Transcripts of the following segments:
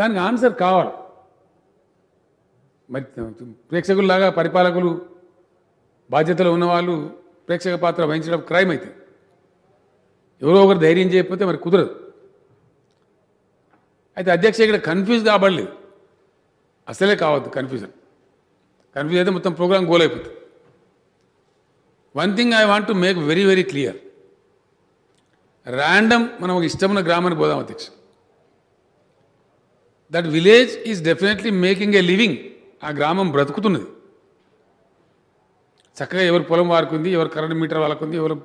దానికి ఆన్సర్ కావాలి. మరి ప్రేక్షకుల్లాగా పరిపాలకులు బాధ్యతలు ఉన్నవాళ్ళు ప్రేక్షక పాత్ర వహించడం క్రైమ్ అయితే ఎవరో ఒకరు ధైర్యం చేయకపోతే మరి కుదరదు. అయితే అధ్యక్ష ఇక్కడ కన్ఫ్యూజ్ కాబడలేదు, అసలే కావద్దు కన్ఫ్యూజ్ అయితే మొత్తం ప్రోగ్రామ్ గోల్ అయిపోతుంది. One thing I want to make very very clear, random మనం ఒక ఇష్టమైన గ్రామానికి పోదాం అధ్యక్ష. That village is definitely making a living. ఆ గ్రామం బ్రతుకుతున్నది చక్కగా. ఎవరు పొలం వారుకుంది, ఎవరు కరెంట్ మీటర్ వాళ్ళకుంది, ఎవరు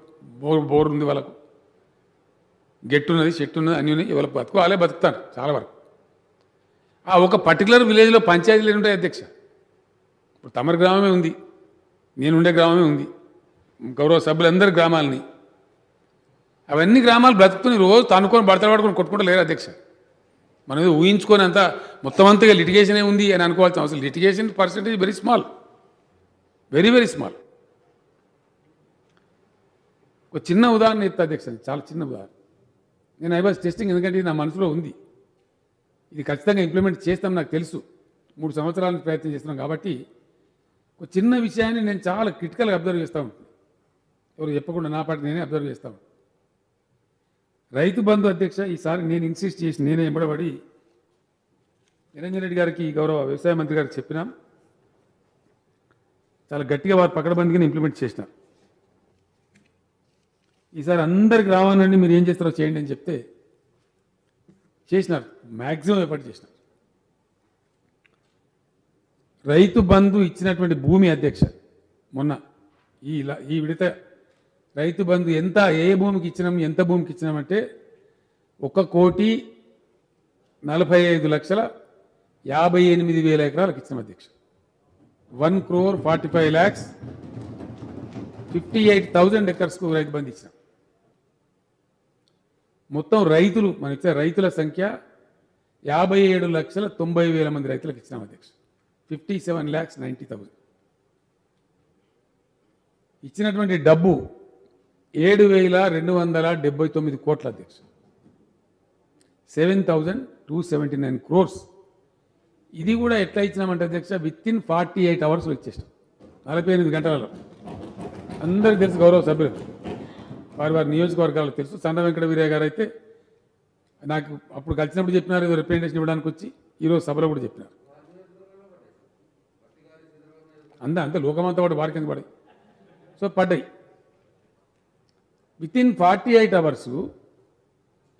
బోర్ ఉంది, వాళ్ళకు గెట్టు ఉన్నది, చెట్టు ఉన్నది, అన్నీ ఉన్నాయి. ఎవరు వాళ్ళే బతుకుతారు చాలా వరకు. ఆ ఒక పర్టికులర్ విలేజ్లో పంచాయతీలు ఏమి ఉంటాయి అధ్యక్ష? ఇప్పుడు తమరి గ్రామమే ఉంది, నేనుండే గ్రామమే ఉంది, గౌరవ సభ్యులందరి గ్రామాలని, అవన్నీ గ్రామాలు బ్రతుకుతున్నాయి. రోజు తనుకొని బడతలు పడుకొని కొట్టుకుంటూ లేరు అధ్యక్ష. మనం ఏదో ఊహించుకొని అంతా మొత్తం అంతగా లిటిగేషనే ఉంది అని అనుకోవాల్సిన అవసరం. Litigation percentage very small, very very small. ఒక చిన్న ఉదాహరణ చెప్తా అధ్యక్ష, చాలా చిన్న ఉదాహరణ. నేను ఐ వాజ్ టెస్టింగ్, ఎందుకంటే ఇది నా మనసులో ఉంది, ఇది ఖచ్చితంగా ఇంప్లిమెంట్ చేస్తాం నాకు తెలుసు. 3 సంవత్సరాల నుంచి ప్రయత్నం చేస్తున్నాం కాబట్టి ఒక చిన్న విషయాన్ని నేను చాలా క్రిటికల్గా అబ్జర్వ్ చేస్తూ ఉంటాను. ఎవరు చెప్పకుండా నా పాటి నేనే అబ్జర్వ్ చేస్తా ఉంటాను. రైతు బంధు అధ్యక్ష, ఈసారి నేను ఇన్సిస్ట్ చేసి నేనే ఎంబడబడి నిరంజన్ రెడ్డి గారికి, గౌరవ వ్యవసాయ మంత్రి గారికి చెప్పినాం. చాలా గట్టిగా వారు పకడ్బందీగా ఇంప్లిమెంట్ చేసినారు. ఈసారి అందరికి రావాలని మీరు ఏం చేస్తారో చేయండి అని చెప్తే చేసినారు, మ్యాక్సిమం ఎఫర్ట్ చేసినారు. రైతు బంధు ఇచ్చినటువంటి భూమి అధ్యక్ష, మొన్న ఈ విడత రైతు బంధు ఎంత, ఏ భూమికి ఇచ్చినాం, ఎంత భూమికి ఇచ్చినామంటే 1,45,58,000 ఎకరాలకు ఇచ్చినాం అధ్యక్ష. 1,45,58,000 ఎకర్స్కు రైతు బంధు ఇచ్చినాం. మొత్తం రైతులు మనం ఇచ్చే రైతుల సంఖ్య 57,90,000 మంది రైతులకు ఇచ్చినాం అధ్యక్ష. 57,90,000 ఇచ్చినటువంటి డబ్బు 7,279 కోట్ల అధ్యక్ష. 7,279 crores. ఇది కూడా ఎట్లా ఇచ్చినామంటే అధ్యక్ష, విత్ ఇన్ 48 hours ఇచ్చేస్తాం, 48 గంటలలో. అందరికీ తెలుసు, గౌరవ సభ్యులు వారి వారి నియోజకవర్గాలకు తెలుసు. సన్న వెంకట వీరయ్య గారు అయితే నాకు అప్పుడు కలిసినప్పుడు చెప్పినారు, ఏదో రిప్రజెంటేషన్ ఇవ్వడానికి వచ్చి ఈరోజు సభలో కూడా చెప్పినారు. అంతే లోకమంతా కూడా వారికి కింద పడాయి. సో పడ్డాయి విత్ ఇన్ 48 hours.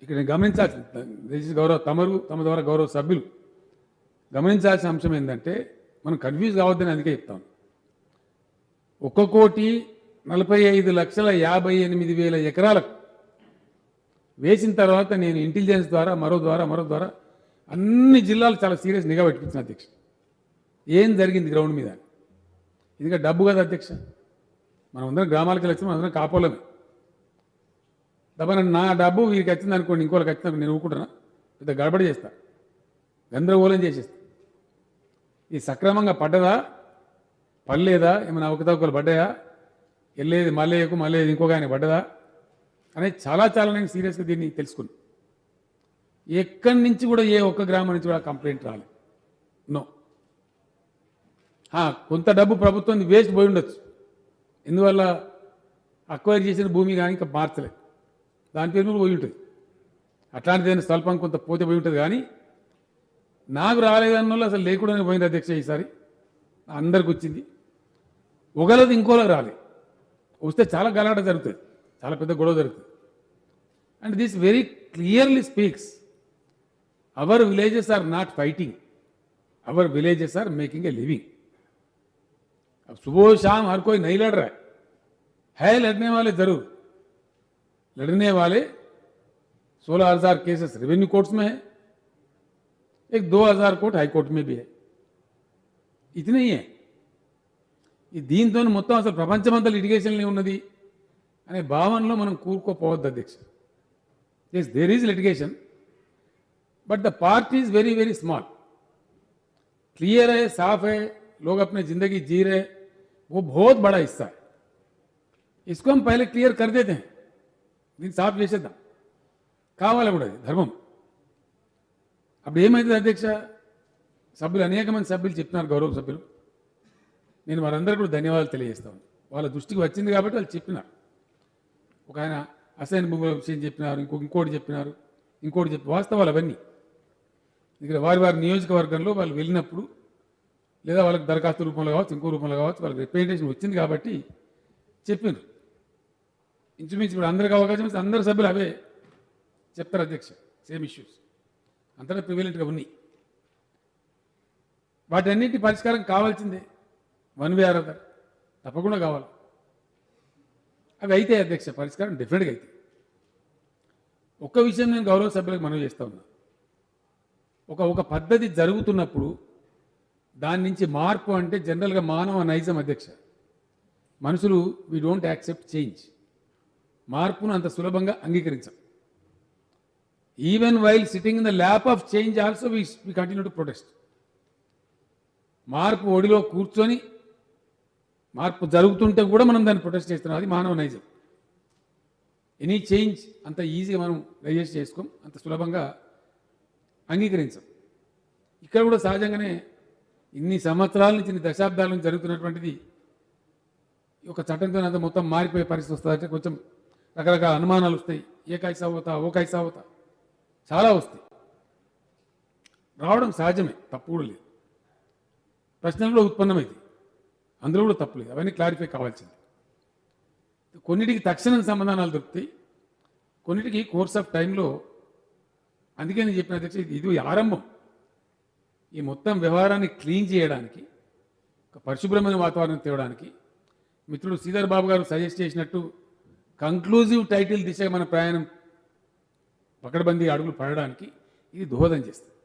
ఇక్కడ నేను గమనించాల్సిన, గౌరవ తమ ద్వారా గౌరవ సభ్యులు గమనించాల్సిన అంశం ఏంటంటే, మనం కన్ఫ్యూజ్ కావద్దని అందుకే చెప్తాను. 1,45,58,000 ఎకరాలకు వేసిన తర్వాత నేను ఇంటెలిజెన్స్ ద్వారా మరో ద్వారా అన్ని జిల్లాలు చాలా సీరియస్ నిఘా పెట్టించిన అధ్యక్ష, ఏం జరిగింది గ్రౌండ్ మీద. ఎందుకంటే డబ్బు కదా అధ్యక్ష, మనం అందరం గ్రామాలకు వెళ్ళి మనం అందరం కాపోలేమే. నా డబ్బు వీరికి వచ్చింది అనుకోండి, ఇంకోళ్ళకి వచ్చింది నేను ఊరుకుంటున్నా, పెద్ద గడబడి చేస్తా, గందరగోళం చేసేస్తా. ఇది సక్రమంగా పడ్డదా పడలేదా, ఏమైనా అవకతవకలు పడ్డాయా, వెళ్ళేది మళ్ళీ ఇంకొక ఆయన పడ్డదా అనేది చాలా నేను సీరియస్గా దీన్ని తెలుసుకున్నాను. ఎక్కడి నుంచి కూడా ఏ ఒక్క గ్రామం నుంచి కూడా కంప్లైంట్ రాలేదు. నో, కొంత డబ్బు ప్రభుత్వం వేస్ట్ పోయి ఉండొచ్చు, ఎందువల్ల అక్వైర్ చేసిన భూమి కానీ ఇంకా మార్చలేదు, దాని పేరు పోయి ఉంటుంది. అట్లాంటిదైనా స్వల్పం కొంత పోతే పోయి ఉంటుంది. కానీ నాకు రాలేదన్న వాళ్ళు అసలు లేకుండానే పోయింది అధ్యక్ష. ఈసారి అందరికి వచ్చింది, ఒకళ్ళది ఇంకోళ్ళకి రాలేదు. వస్తే చాలా గలాట జరుగుతుంది, చాలా పెద్ద గొడవ జరుగుతుంది. And this very clearly speaks our villages are not fighting, our villages are making a living. अब सुबह शाम हर कोई नहीं लड़ रहा है लड़ने वाले जरूर, लड़ने वाले 16,000 केसेस रेवेन्यू कोर्ट्स में है, एक 2,000 कोर्ट हाई कोर्ट में भी है. इतने ही है. ఈ దీంతో మొత్తం అసలు ప్రపంచమంతా లిటిగేషన్లే ఉన్నది అనే భావనలో మనం కూరుకోపోవద్దు అధ్యక్ష. Yes, there is litigation, but the part is very very small. Clear है, साफ है, लोग अपनी जिंदगी जी रहे, वो बहुत बड़ा हिस्सा है. इसको हम पहले क्लियर कर देते हैं, దీన్ని సాఫ్ చేసేద్దాం. కావాలి కూడా ధర్మం. అప్పుడు ఏమైంది అధ్యక్ష, సభ్యులు అనేక మంది సభ్యులు చెప్తున్నారు, గౌరవ సభ్యులు. నేను వారందరూ కూడా ధన్యవాదాలు తెలియజేస్తాను. వాళ్ళ దృష్టికి వచ్చింది కాబట్టి వాళ్ళు చెప్పినారు. ఒక ఆయన అసైన్ భూముల విషయం చెప్పినారు, ఇంకోటి చెప్పినారు, ఇంకోటి చెప్పి వాస్తవాలు అవన్నీ ఇక్కడ వారి వారి నియోజకవర్గంలో వాళ్ళు వెళ్ళినప్పుడు లేదా వాళ్ళకి దరఖాస్తు రూపంలో కావచ్చు, ఇంకో రూపంలో కావచ్చు, వాళ్ళకి రిప్రజెంటేషన్ వచ్చింది కాబట్టి చెప్పినారు. ఇంచుమించు ఇప్పుడు అందరికి అవకాశం ఇస్తే అందరు సభ్యులు అవే చెప్తారు అధ్యక్ష. సేమ్ ఇష్యూస్ అంతటా ప్రివిలెంట్గా ఉన్నాయి. వాటన్నింటి పరిష్కారం కావాల్సిందే, వన్ వే ఆర్ అదర్, తప్పకుండా కావాలి. అవి అయితే అధ్యక్ష పరిష్కారం డెఫినెట్గా అయితే. ఒక్క విషయం నేను గౌరవ సభ్యులకు మనవి చేస్తా ఉన్నా. ఒక పద్ధతి జరుగుతున్నప్పుడు దాని నుంచి మార్పు అంటే జనరల్గా మానవ నైజం అధ్యక్ష. మనుషులు వీ డోంట్ యాక్సెప్ట్ చేంజ్. మార్పును అంత సులభంగా అంగీకరించం. Even while sitting in the lap of change also we continue to protest. మార్పు ఒడిలో కూర్చొని మార్పు జరుగుతుంటే కూడా మనం దాన్ని ప్రొటెస్ట్ చేస్తున్నాం. అది మానవ నైజం. ఎనీ చేంజ్ అంత ఈజీగా మనం డైజెస్ట్ చేసుకోం, అంత సులభంగా అంగీకరించం. ఇక్కడ కూడా సహజంగానే ఇన్ని సంవత్సరాల నుంచి, ఇన్ని దశాబ్దాల నుంచి జరుగుతున్నటువంటిది ఒక చట్టంతో అంత మొత్తం మారిపోయే పరిస్థితి వస్తుంది. అంటే కొంచెం రకరకాల అనుమానాలు వస్తాయి. ఏ కైసా అవుతా, ఓ కైసా అవుతా, చాలా వస్తాయి. రావడం సహజమే, తప్పు కూడా లేదు. ప్రశ్నలు కూడా ఉత్పన్నమైంది, అందులో కూడా తప్పు లేదు. అవన్నీ క్లారిఫై కావాల్సింది. కొన్నిటికి తక్షణం సమాధానాలు దొరుకుతాయి, కొన్నిటికి కోర్స్ ఆఫ్ టైంలో. అందుకే నేను చెప్పిన అధ్యక్ష, ఇది ఆరంభం. ఈ మొత్తం వ్యవహారాన్ని క్లీన్ చేయడానికి, ఒక పరిశుభ్రమైన వాతావరణం తేవడానికి మిత్రుడు శ్రీధర్ బాబు గారు సజెస్ట్ చేసినట్టు కంక్లూజివ్ టైటిల్ దిశగా మన ప్రయాణం పకడ్బందీ అడుగులు పడడానికి ఇది దోహదం చేస్తుంది.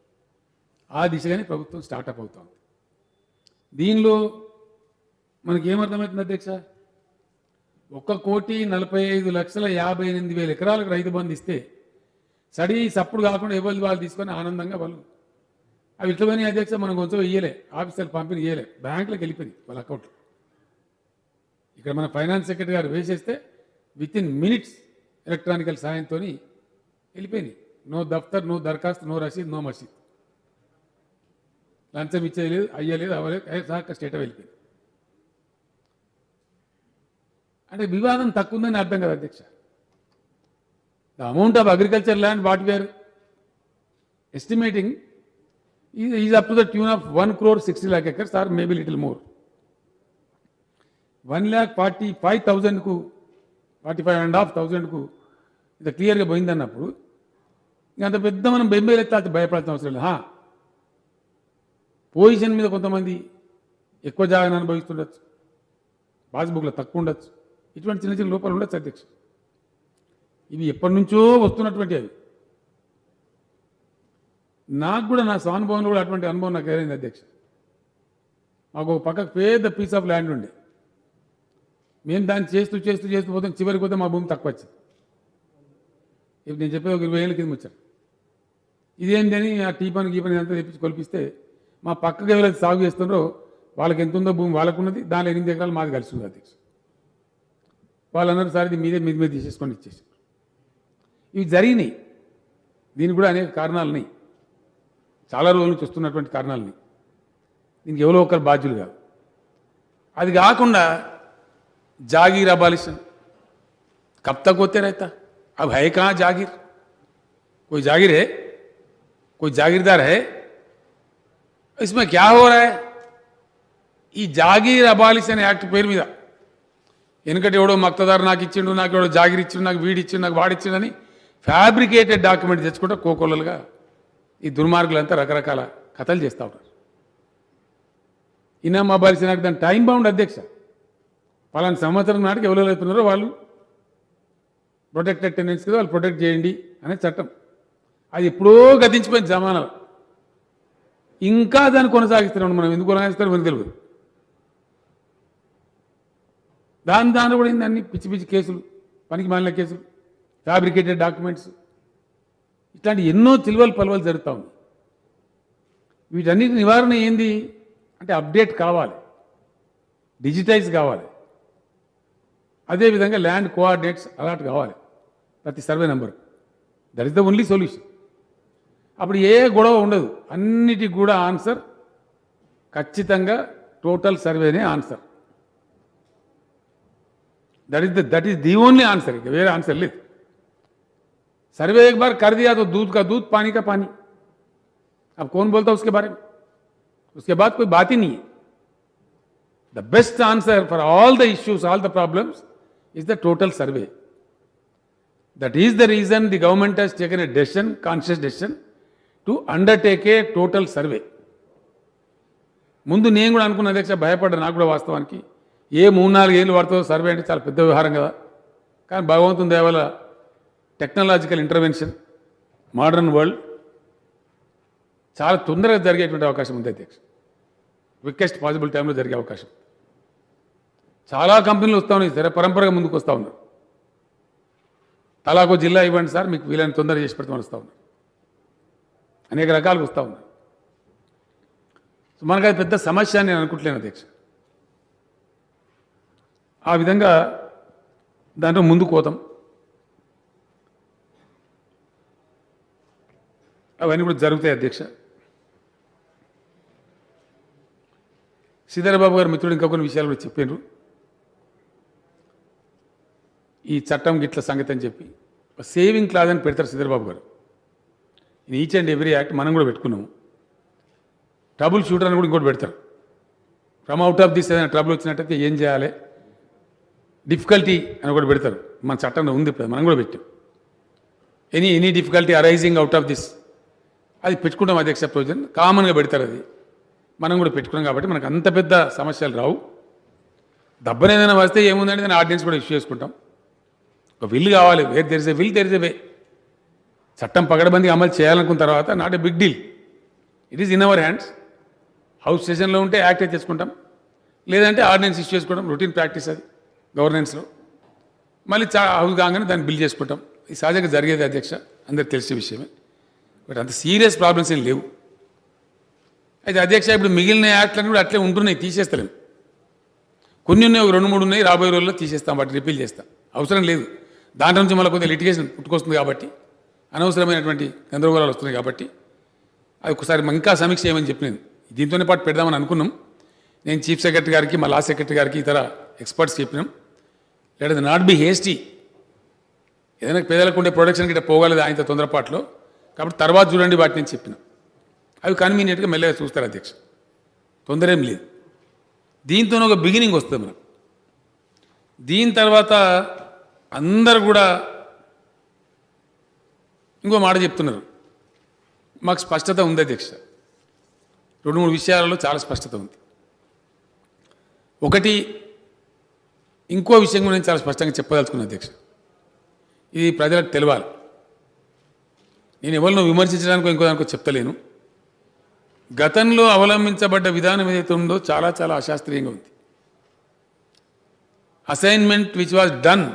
ఆ దిశగానే ప్రభుత్వం స్టార్టప్ అవుతుంది. దీనిలో మనకేమర్థమవుతుంది అధ్యక్ష, 1,45,58,000 ఎకరాలకు రైతు బంధు ఇస్తే సడి సప్పుడు కాకుండా ఎవరు వాళ్ళు తీసుకొని ఆనందంగా వాళ్ళు అవి ఇట్లపోయినాయి అధ్యక్ష. మనం కొంచెం ఇయ్యలే, ఆఫీసర్లు పంపిణీ ఇయ్యలే, బ్యాంకులకు వెళ్ళిపోయింది వాళ్ళ అకౌంట్లో. ఇక్కడ మన ఫైనాన్స్ సెక్రటరీ గారు వేసేస్తే విత్ ఇన్ మినిట్స్ ఎలక్ట్రానికల్ సాయంతో వెళ్ళిపోయినాయి. నో దఫ్తర్, నో దరఖాస్తు, నో రసీద్, నో మసీద్. లంచం ఇచ్చేయలేదు, అయ్యలేదు, అవ్వలేదు, సాక స్టేట్ వెళ్ళిపోయింది. అంటే వివాదం తక్కువ ఉందని అర్థం కదా అధ్యక్ష. The amount of agriculture land what we are estimating is up to the tune of 1,60,00,000 acres or maybe little more. 1,45,000కు 45,500కు ఇది క్లియర్గా పోయిందన్నప్పుడు ఇంకా అంత పెద్ద మనం బెంబేలు ఎత్తాల్సి భయపడాల్సిన అవసరం లేదు. పొజిషన్ మీద కొంతమంది ఎక్కువ జాగాను అనుభవిస్తుండొచ్చు, పాస్బుక్లో తక్కువ ఉండొచ్చు, ఇటువంటి చిన్న చిన్న లోపాలు ఉండొచ్చు అధ్యక్ష. ఇవి ఎప్పటి నుంచో వస్తున్నటువంటి అవి. నాకు కూడా నా స్వానుభవంలో కూడా అటువంటి అనుభవం నాకు ఏదైంది అధ్యక్ష. మాకు ఒక పక్కకు పెద్ద పీస్ ఆఫ్ ల్యాండ్ ఉండే, మేము దాన్ని చేస్తూ చేస్తూ చేస్తూ పోతాం, చివరికి పోతే మా భూమి తక్కువ వచ్చింది. ఇప్పుడు నేను చెప్పేది ఒక 20 ఏళ్ళ కింద వచ్చాను. ఇదేంటి అని ఆ టీపని గీపని అంతా తెప్పించి కొలిపిస్తే మా పక్కకు ఎవరైతే సాగు చేస్తున్నారో వాళ్ళకి ఎంత ఉందో భూమి వాళ్ళకున్నది, దానిలో 8 ఎకరాలు మాది కలిసి ఉంది అధ్యక్ష. వాళ్ళు అన్నారు సార్ ఇది మీద తీసేసుకొని ఇచ్చేసి. ఇవి జరిగినాయి. దీనికి కూడా అనేక కారణాలని, చాలా రోజుల నుంచి వస్తున్నటువంటి కారణాలని. దీనికి ఎవరో ఒకరు బాధ్యులు కాదు. అది కాకుండా जागीर अबालिशन कब तक होते रहता? अब है कहाँ जागीर? कोई जागीर है? कोई जागीरदार है? इसमें क्या हो रहा है? ఈ జాగీర్ అబాలిషన్ యాక్ట్ పేరు మీద ఎందుకంటే ఎవడో మక్తదారు నాకు ఇచ్చిండు, నాకు ఎవడో జాగీర్ ఇచ్చిండు, నాకు వీడిచ్చిండు, నాకు వాడిచ్చిండని ఫ్యాబ్రికేటెడ్ డాక్యుమెంట్ తెచ్చుకుంటే కోకొల్లలుగా ఈ దుర్మార్గులంతా రకరకాల కథలు చేస్తూ ఉన్నారు. ఇనాం అబాలిషన్ యాక్ట్ దాని టైం బౌండ్ అధ్యక్ష. పలానా సంవత్సరం నాటికి ఎవరు అవుతున్నారో వాళ్ళు ప్రొటెక్టెడ్ టెనెంట్స్ కదా, వాళ్ళు ప్రొటెక్ట్ చేయండి అనే చట్టం. అది ఎప్పుడో గతించిపోయింది జమానాలో. ఇంకా దాన్ని కొనసాగిస్తున్నాం. మనం ఎందుకు కొనసాగిస్తారో మనకు తెలియదు. దాని కూడా అన్ని పిచ్చి పిచ్చి కేసులు, పనికి మాలిన కేసులు, ఫ్యాబ్రికేటెడ్ డాక్యుమెంట్స్, ఇట్లాంటి ఎన్నో చిలువలు పలువలు జరుగుతూ ఉంది. వీటన్నిటి నివారణ ఏంది అంటే అప్డేట్ కావాలి, డిజిటైజ్ కావాలి. అదేవిధంగా ల్యాండ్ కోఆర్డినేట్స్ అలాట్ కావాలి ప్రతి survey number. That is the only solution. అప్పుడు ఏ గొడవ ఉండదు, అన్నిటికి కూడా ఆన్సర్ ఖచ్చితంగా టోటల్ సర్వేనే answer. That is the only answer, వేరే ఆన్సర్ లేదు. सर्वे एक बार कर दिया तो दूध का दूध पानी का पानी, अब कौन बोलता उसके बारे में? उसके बाद कोई बात ही नहीं है. The best answer for all the issues, all the problems is the total survey. That is the reason the government has taken a decision, conscious decision, to undertake a total survey. ముందు నేను కూడా అనుకున్న అధ్యక్ష, భయపడ్డా. నాకు కూడా వాస్తవానికి 3-4 ఏళ్ళు పడుతుందో సర్వే అంటే చాలా పెద్ద వ్యవహారం కదా. కానీ భగవంతుని దయ వల్ల టెక్నాలజికల్ ఇంటర్వెన్షన్, మోడర్న్ వరల్డ్ చాలా తొందరగా జరిగేటువంటి అవకాశం ఉంది అధ్యక్ష. క్విక్కెస్ట్ పాసిబుల్ టైంలో జరిగే అవకాశం. చాలా కంపెనీలు వస్తూ ఉన్నాయి, సరే పరంపరగా ముందుకు వస్తూ ఉన్నారు. తలాకో జిల్లా ఇవ్వండి సార్, మీకు వీలైన తొందరగా చేసి పెడతామని వస్తూ ఉన్నారు. అనేక రకాలుగా వస్తూ ఉన్నారు. సో మనకు అది పెద్ద సమస్య అని నేను అనుకుంటలేను అధ్యక్ష. ఆ విధంగా దాంట్లో ముందుకు పోతాం. అవన్నీ కూడా జరుగుతాయి అధ్యక్ష. శ్రీధరబాబు గారు మిత్రుడు ఇంకా కొన్ని విషయాలు కూడా చెప్పారు. ఈ చట్టం గిట్ల సంగతి అని చెప్పి సేవింగ్ క్లాజ్ అని పెడతారు శ్రీధరబాబు గారు. ఇది ఈచ్ అండ్ ఎవ్రీ యాక్ట్ మనం కూడా పెట్టుకున్నాము. ట్రబుల్ షూటర్ అని కూడా ఇంకోటి పెడతారు. ఫ్రమ్ అవుట్ ఆఫ్ దిస్ ఏదైనా ట్రబుల్ వచ్చినట్టయితే ఏం చేయాలి, డిఫికల్టీ అని ఒకటి పెడతారు. మన చట్టంలో ఉంది, మనం కూడా పెట్టాం. Any difficulty arising out of this, అది పెట్టుకుంటాం అధ్యక్ష. ప్రొవిజన్ కామన్గా పెడతారు, అది మనం కూడా పెట్టుకున్నాం. కాబట్టి మనకు అంత పెద్ద సమస్యలు రావు. దెబ్బన ఏదైనా వస్తే ఏముందంటే దాన్ని ఆర్డినెన్స్ కూడా ఇష్యూ చేసుకుంటాం. ఒక విల్ కావాలి, where there is a will there is a way. చట్టం పగడబందిగా అమలు చేయాలనుకున్న తర్వాత not a big deal, it is in our hands. House సెషన్లో ఉంటే యాక్ట్ చేసుకుంటాం, లేదంటే ఆర్డినెన్స్ ఇష్యూ చేసుకోవడం రొటీన్ ప్రాక్టీస్ అది గవర్నెన్స్లో. మళ్ళీ హౌస్ కాగానే దాన్ని బిల్ చేసుకుంటాం. ఇది సహజంగా జరిగేది అధ్యక్ష, అందరికి తెలిసే విషయమే. బట్ అంత సీరియస్ ప్రాబ్లమ్స్ ఏం లేవు. అయితే అధ్యక్ష, ఇప్పుడు మిగిలిన యాక్ట్లన్నీ కూడా అట్లే ఉంటున్నాయి, తీసేస్తలేము. కొన్ని ఉన్నాయి, ఒక 2-3 ఉన్నాయి, రాబోయే రోజుల్లో తీసేస్తాం, వాటిని రిపీల్ చేస్తాం. అవసరం లేదు. దాంట్లో నుంచి మళ్ళీ కొద్దిగా లిటిగేషన్ పుట్టుకొస్తుంది కాబట్టి, అనవసరమైనటువంటి గందరగోళాలు వస్తున్నాయి కాబట్టి అది ఒకసారి ఇంకా సమీక్ష చేయమని చెప్పినాను. దీంతోనే పాటు పెడదామని అనుకున్నాం. నేను చీఫ్ సెక్రటరీ గారికి, మా లా సెక్రటరీ గారికి, ఇతర ఎక్స్పర్ట్స్ చెప్పినాం. Let it not be hasty. ఏదైనా పేదలకు ఉండే ప్రొడక్షన్ గిట్ట పోగలదు ఆయన తొందరపాట్లో, కాబట్టి తర్వాత చూడండి వాటిని నేను చెప్పినాం. అవి కన్వీనియంట్గా మెల్లగా చూస్తారు అధ్యక్ష, తొందర ఏం లేదు. దీంతోనే ఒక బిగినింగ్ వస్తుంది మనకు. దీని తర్వాత అందరు కూడా ఇంకో మాట చెప్తున్నారు. మాకు స్పష్టత ఉంది అధ్యక్ష, 2-3 విషయాలలో చాలా స్పష్టత ఉంది. ఒకటి, ఇంకో విషయం కూడా నేను చాలా స్పష్టంగా చెప్పదలుచుకున్నాను అధ్యక్ష. ఇది ప్రజలకు తెలవాలి. నేను ఎవరినో విమర్శించడానికో ఇంకో దానికో చెప్తలేను. గతంలో అవలంబించబడ్డ విధానం ఏదైతే ఉందో చాలా చాలా అశాస్త్రీయంగా ఉంది. Assignment which was done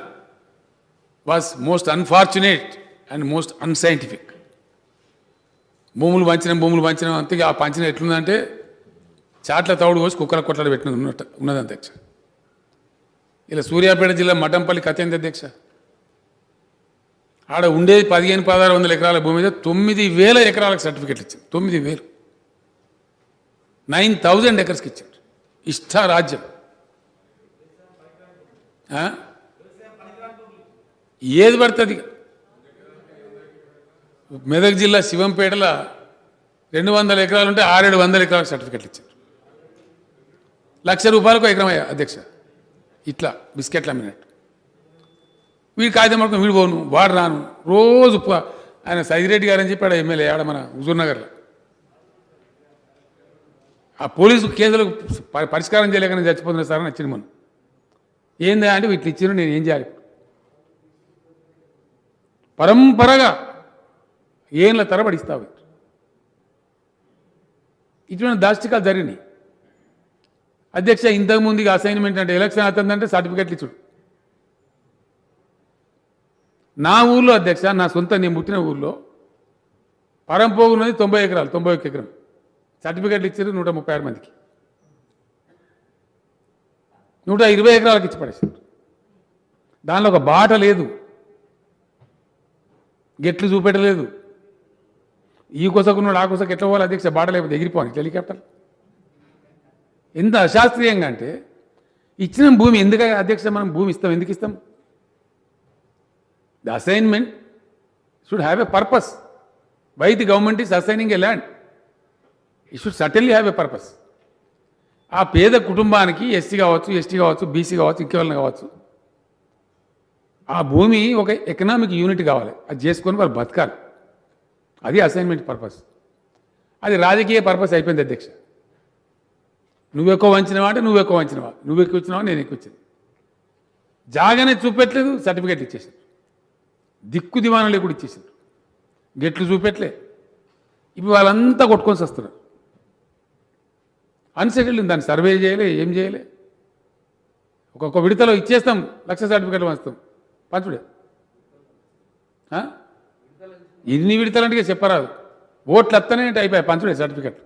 was most unfortunate and most unscientific. భూములు పంచడం అంతే. ఆ పంచిన ఎట్లుందంటే చాట్ల తౌడు పోసి కుక్కల కొట్లాడ పెట్టినది ఉన్నది అధ్యక్ష. ఇలా సూర్యాపేట జిల్లా మఠంపల్లి కథ ఏంది అధ్యక్ష? ఆడ ఉండేది 1500-1600 ఎకరాల భూమి మీద 9000 ఎకరాలకు సర్టిఫికెట్లు ఇచ్చింది. 9000, 9000 ఎకర్స్కి ఇచ్చాడు. ఇష్టారాజ్యం. ఏది పడుతుంది. మెదక్ జిల్లా శివంపేటలో 200 ఎకరాలు ఉంటే 600-700 ఎకరాలకు సర్టిఫికెట్లు ఇచ్చారు. ₹1,00,000 ఎకరం అయ్యా అధ్యక్ష. ఇట్లా బిస్కెట్లు అమ్మినట్టు. వీడు కాగితం పడుకుని వీడు పోను, వాడు రాను. రోజు ఆయన సైదిరెడ్డి గారు అని చెప్పాడు, ఎమ్మెల్యే ఆడ మన హుజూర్నగర్లో. ఆ పోలీసు కేసులకు పరిష్కారం చేయలేక నేను చచ్చిపోతున్నా సార్ అని వచ్చింది. మనం ఏందా అంటే వీటిని ఇచ్చిన నేను ఏం చేయాలి? పరంపరగా ఏళ్ళ తరబడి ఇస్తావు. ఇటువంటి దాష్టికాలు జరిగినాయి అధ్యక్ష. ఇంతకుముందుగా అసైన్మెంట్ అంటే ఎలక్షన్ అవుతుందంటే సర్టిఫికెట్లు ఇచ్చుడు. నా ఊళ్ళో అధ్యక్ష, నా సొంత నేను పుట్టిన ఊళ్ళో పరంపోగు ఉన్నది 90 ఎకరాలు, 91 ఎకరం. సర్టిఫికెట్లు ఇచ్చారు 136 మందికి. 120 ఎకరాలకు ఇచ్చి పడేసారు. దానిలో ఒక బాట లేదు, గెట్లు చూపెట్టలేదు. ఈ కొసకున్నాడు ఆ కొసకు ఎట్లా పోవాలి అధ్యక్ష బాట లేకపోతే ఎగిరిపోవాలి హెలికాప్టర్. ఎంత అశాస్త్రీయంగా అంటే ఇచ్చిన భూమి ఎందుకు అధ్యక్ష మనం భూమి ఇస్తాం, ఎందుకు ఇస్తాం? The assignment should have a purpose. Why the government is assigning a land, it should certainly have a purpose. ఆ పేద కుటుంబానికి ఎస్సీ కావచ్చు, ఎస్టీ కావచ్చు, బీసీ కావచ్చు, ఇంకెవరైనా కావచ్చు, ఆ భూమి ఒక ఎకనామిక్ యూనిట్ కావాలి, అది చేసుకొని వాళ్ళు బతకాలి. అది అసైన్మెంట్ పర్పస్. అది రాజకీయ పర్పస్ అయిపోయింది అధ్యక్ష. నువ్వు ఎక్కువ వంచినవా అంటే నువ్వు ఎక్కువ వంచినవా, నువ్వు ఎక్కువ వచ్చినావా నేను ఎక్కువ వచ్చింది. జాగానే చూపెట్టలేదు, సర్టిఫికేట్ ఇచ్చేసారు. దిక్కు దివాణం లేకుండా ఇచ్చేసారు, గెట్లు చూపెట్టలే. ఇప్పుడు వాళ్ళంతా కొట్టుకొని వస్తున్నారు. అన్సెటిల్డ్, దాన్ని సర్వే చేయలే, ఏం చేయలే. ఒక్కొక్క విడతలో ఇచ్చేస్తాం, లక్ష సర్టిఫికేట్లు వస్తాం, పంచుడే. ఇన్ని విడతలంటే చెప్పరాదు, ఓట్లు వస్తానే అయిపోయాయి పంచుడే సర్టిఫికెట్లు.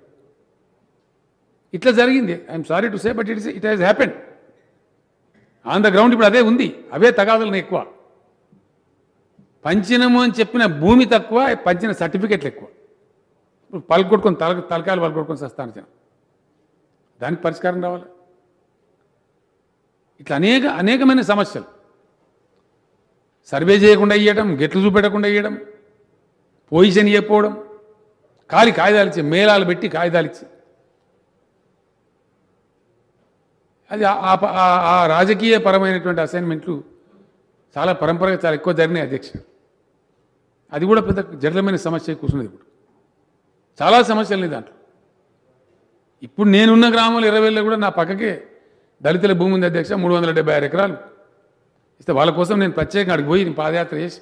ఇట్లా జరిగింది. I'm sorry to say, but it has happened on the ground. ఇప్పుడు అదే ఉంది, అవే తగాదులను ఎక్కువ. పంచినము అని చెప్పిన భూమి తక్కువ, పంచిన సర్టిఫికెట్లు ఎక్కువ. ఇప్పుడు పలుకొట్టుకొని తలకాయలు పలుకొట్టుకొని వస్తాను జనం. దానికి పరిష్కారం రావాలి. ఇట్లా అనేకమైన సమస్యలు. సర్వే చేయకుండా ఇవ్వడం, గెట్లు చూపెట్టకుండా ఇవ్వడం, పొజిషన్ ఇవ్వకపోవడం, కాగితాలు ఇచ్చి మేళాలు పెట్టి కాగితాలు ఇచ్చి, అది ఆ రాజకీయ పరమైనటువంటి అసైన్మెంట్లు చాలా పరంపరగా చాలా ఎక్కువ జరిగినాయి అధ్యక్ష. అది కూడా పెద్ద జటిలమైన సమస్య కూర్చున్నది. ఇప్పుడు చాలా సమస్యలు దాంట్లో. ఇప్పుడు నేనున్న గ్రామంలో 20 కూడా నా పక్కకే దళితుల భూమి ఉంది అధ్యక్ష, 376 ఎకరాలు ఇస్తే వాళ్ళ కోసం నేను ప్రత్యేకంగా అడిగి పోయి పాదయాత్ర చేసి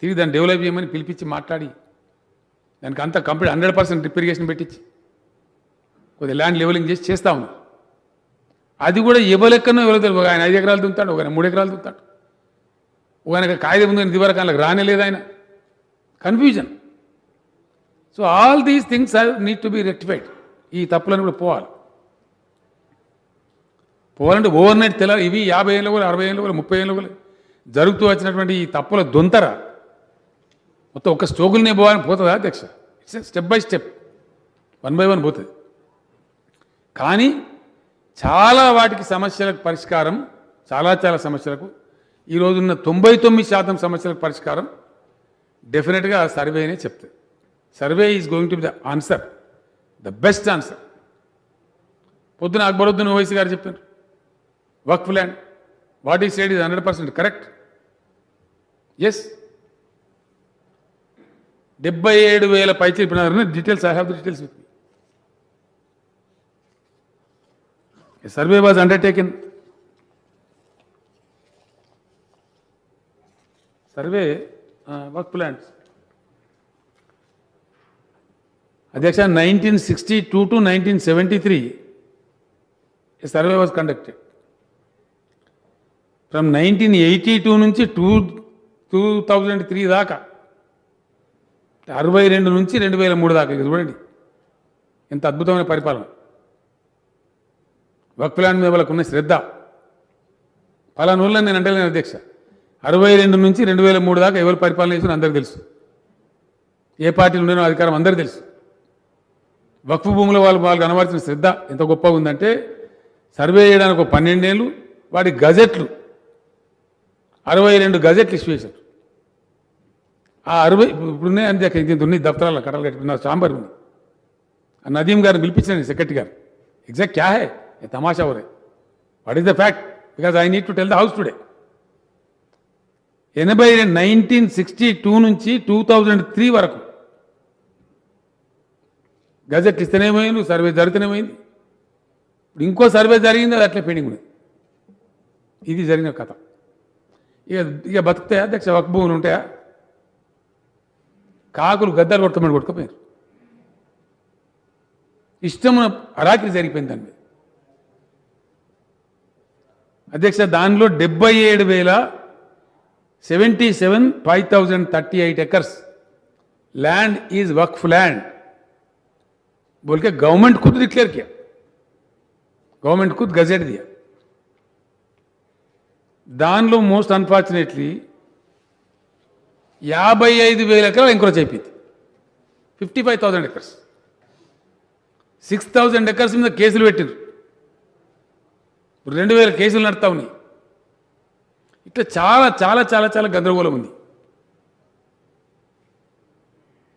తిరిగి దాన్ని డెవలప్ చేయమని పిలిపించి మాట్లాడి దానికి అంతా కంప్లీట్ 100% డ్రిప్ ఇరిగేషన్ పెట్టించి కొద్దిగా ల్యాండ్ లెవెలింగ్ చేసి చేస్తా ఉన్నాం. అది కూడా ఇవ్వలెక్కనో ఇవ్వలేదు. ఒక ఆయన 5 ఎకరాలు దుంతాడు, ఒక ఆయన 3 ఎకరాలు దుంతాడు, ఒక ఆయన కాగితం ఉంది ఇదివరకు ఆయనకు రానేలేదు. ఆయన confusion. So all these things need to be rectified. ఈ తప్పులను కూడా పోవాలంటే ఓవర్ నైట్ తెల ఇవి 50 ఏళ్ళు కూడా 60 ఏళ్ళు కూడా 30 ఏళ్ళు కూడా జరుగుతూ వచ్చినటువంటి ఈ తప్పుల దొంతర మొత్తం ఒక స్ట్రోగుల్నే పోవాలని పోతుందా అధ్యక్ష? It's step by step, 1 by 1 పోతుంది. కానీ చాలా వాటికి సమస్యలకు పరిష్కారం, చాలా సమస్యలకు ఈ రోజున్న 99% సమస్యలకు పరిష్కారం డెఫినెట్గా సర్వేనే చెప్తుంది. Survey is going to be the answer, the best answer. పొద్దున అక్బరుద్దీన్ ఓవైసీ గారు చెప్పారు, వక్ఫ్ ల్యాండ్ వాట్ ఈ సెడ్ ఈజ్ 100% కరెక్ట్. ఎస్, 77,000 పైచి చెప్పినారు. Details, I have the details with me. A survey was undertaken. Survey work plans. Adhyaksha, 1962 to 1973, a survey was conducted. From 1982 నుంచి 2003 దాకా, 62 నుంచి 2003 దాకా. చూడండి ఎంత అద్భుతమైన పరిపాలన. వక్ఫ్ ల్యాండ్ మీద వాళ్ళకు ఉన్న శ్రద్ధ పలానా ఊళ్ళని నేను అంటలేను అధ్యక్ష. 62 నుంచి 2003 దాకా ఎవరు పరిపాలన చేసిన అందరికీ తెలుసు. ఏ పార్టీలు ఉండేనో అధికారం అందరికీ తెలుసు. వక్ఫ్ భూముల వాళ్ళు కనబడుతున్న శ్రద్ధ ఎంత గొప్పగా ఉందంటే, సర్వే చేయడానికి ఒక 12 ఏళ్ళు, వాటి గజెట్లు 62 గజెట్లు ఇష్యూ చేశారు. ఆ 60 ఇప్పుడున్నాయి అంతే, ఇంత ఉన్నాయి దఫ్తరాల కట్టలు కట్టి నా చాంబర్ ఉంది. ఆ నదీం గారిని పిలిపించాను సెక్రటరీ గారు. ఎగ్జాక్ట్ క్యా హై ये तमाशा हो रहा है, what is the fact, because I need to tell the house today. 1962 నుంచి 2003 వరకు గజెట్ ఇస్తేనే పోయింది, సర్వే జరిగితేనే పోయింది. ఇప్పుడు ఇంకో సర్వే జరిగింది, అది అట్లే పెండింగ్ ఉంది. ఇది జరిగిన కథ. ఇక బతుకుతాయా అధ్యక్ష? వక్ఫ్ భూములు ఉంటాయా? కాకులు గద్దలు కొట్టుకోమని కొట్టుకుపోయారు. ఇష్టమున అరాకిరి జరిగిపోయింది దాని మీద అధ్యక్ష. దానిలో 77,538 acres land is Waqf land बोल के गवर्नमेंट खुद डिक्लेयर किया, गवर्नमेंट खुद गजेट दिया. దానిలో మోస్ట్ అన్ఫార్చునేట్లీ 55,000 ఎకరాలు ఎంక్రోచ్ అయిపోయింది. 55,000 acres. 6,000 acres మీద కేసులు పెట్టిరు. 2,000 కేసులు నడుతా ఉన్నాయి. ఇట్లా చాలా చాలా చాలా చాలా గందరగోళం ఉంది.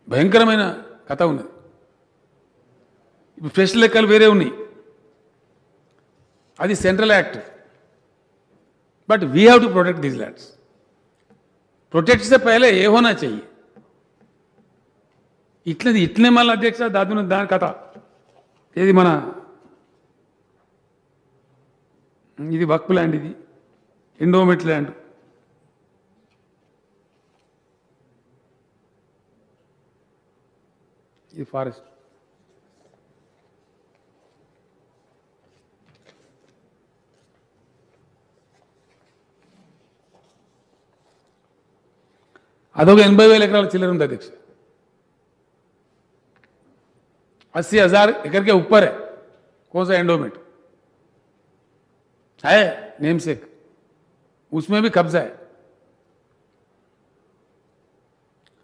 భయంకరమైన కథ ఉన్నది. ఇప్పుడు ఫ్రెష్ లెక్కలు వేరే ఉన్నాయి. అది central act. But we have to protect these lands. Protect से पहले ये होना चाहिए. इतने मल अध्यक्ष दादू दान कथा ఇది మన ఇది వక్ఫ్ ల్యాండ్, ఇది ఎండోమెంట్ ల్యాండ్. ఇది ఫారెస్ట్. అదొక 80,000 ఎకరాల చిల్లర ఉంది అధ్యక్ష. 80,000 एकड़ के ऊपर है. कौन सा एंडोमेंट है, नेमसेक, उसमें भी कब्जा है.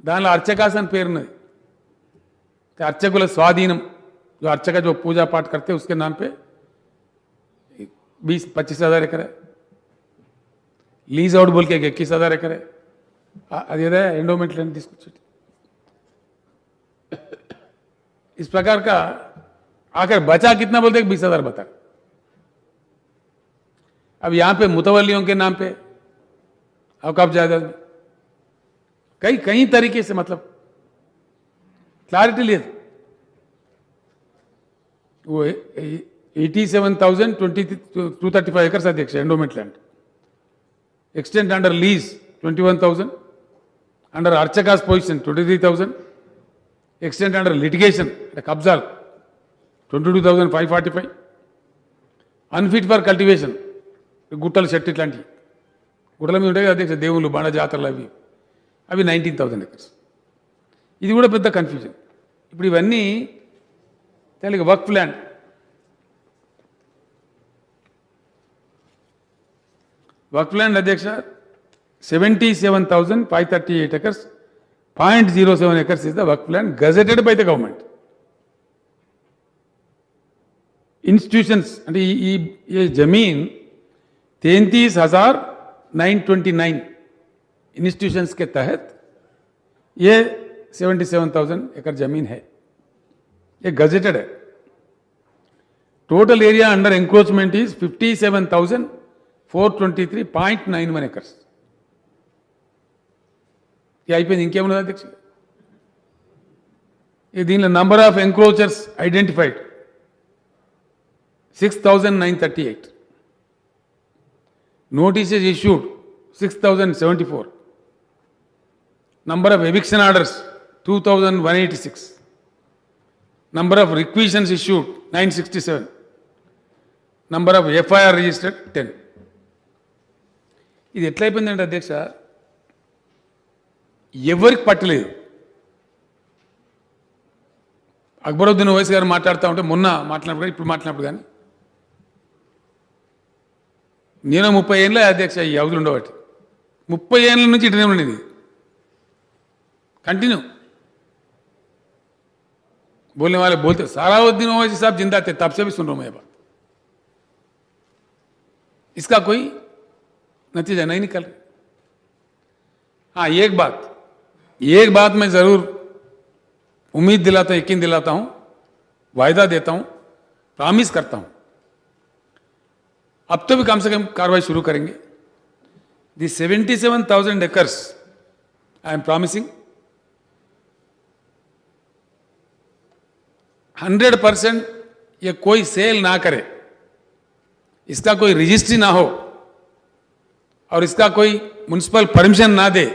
దానిలో अर्चकास అని పేరున్నది. अर्चकुల స్వాధీనం, जो अर्चक जो पूजा पाठ करते हैं उसके नाम पे 20-25,000 एकड़ है. लीज आउट बोल के 21,000 एकड़ है. अदेदा एंडोमेंट लैंड తీసుకొచ్చి इस प्रकार का आखिर बचा कितना बोलते हैं, 20,000 बता. अब यहां पे मुतवल्लियों के नाम पे औकाफ जायदाद में कई कई तरीके से मतलब क्लैरिटी लिए. वो 87,235 एकर्स अध्यक्ष endowment land. Extent under lease 21,000, under अर्चकास पोजिशन 23,000, एक्सटेंड अंडर लिटिगेशन कब्जा 22,545, अनफिट फॉर कल्टिवेशन गुట్టలు చెట్టు ఇట్లాంటి గుట్టల మీద ఉంటాయి అధ్యక్ష, దేవుళ్ళు బండ జాతరలు అవి 19,000 ఎకర్స్. ఇది కూడా పెద్ద కన్ఫ్యూజన్. ఇప్పుడు ఇవన్నీ తెలుగు వక్ఫ్ ల్యాండ్. వక్ఫ్ ల్యాండ్ అధ్యక్ష 77,538 acres, 0.07 acres is the Waqf land gazetted by the government. Institutions అంటే ఈ జమీన్ 33,929 इंस्टीट्यूशंस के तहत ये 77,000 एकड़ जमीन है. ये गजेटेड है. Total area under encroachment is 57,423.91 acres. ये అయిపోయింది. ఇంకేమున్నది అధ్యక్ష? దీనిలో number of encroachers identified 6,938. Notices issued 6,074. Number of eviction orders 2,186. Number of requisitions issued 967. Number of FIR registered 10. ఇది ఎట్లయిపోయిందంటే అధ్యక్ష, ఎవరికి పట్టలేదు. అక్బరుద్దీన్ ఓవైసీ గారు మాట్లాడుతూ ఉంటే మొన్న మాట్లాడినప్పుడు ఇప్పుడు మాట్లాడినప్పుడు కానీ నేను 30 ఏళ్ళ అధ్యక్ష ఈ అవధులు ఉండబట్టి 30 ఏళ్ళ నుంచి ఇటనే ఉండేది कंटिन्यू. बोलने वाले बोलते सलाहुद्दीन ओवैसी साहब जिंदा थे तब से भी सुन रहा हूं मैं ये बात. इसका कोई नतीजा नहीं निकल रहा. हाँ, एक बात मैं जरूर उम्मीद दिलाता हूं, यकीन दिलाता हूं, वायदा देता हूं, प्रॉमिस करता हूं, अब तो भी कम से कम कार्रवाई शुरू करेंगे. दी 77,000 एकर्स आई एम प्रॉमिसिंग 100% ये कोई सेल ना करे, इसका कोई रजिस्ट्री ना हो और इसका कोई म्युनिसिपल परमिशन ना दे,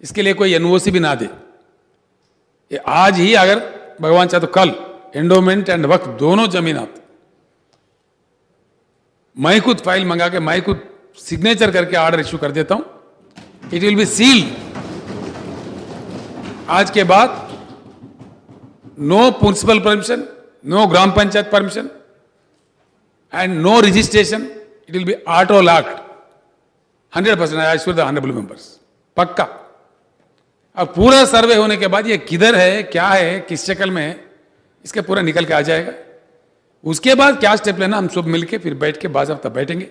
इसके लिए कोई एनओसी भी ना दे. ये आज ही अगर भगवान चाहे तो कल एंडोमेंट एंड वक्फ दोनों जमीन आते, मैं खुद फाइल मंगा के मैं खुद सिग्नेचर करके ऑर्डर इश्यू कर देता हूं. It will be sealed. आज के बाद no municipal permission, no gram panchayat permission and no registration. It will be auto locked 100%. I assure the honorable members, pakka. अब पूरा सर्वे होने के बाद ये किधर है, क्या है, किस शक्ल में है, इसके पूरा निकल के आ जाएगा। उसके बाद क्या स्टेप लेना हम सब मिलके फिर बैठ के बाज़ाब्ता बैठेंगे,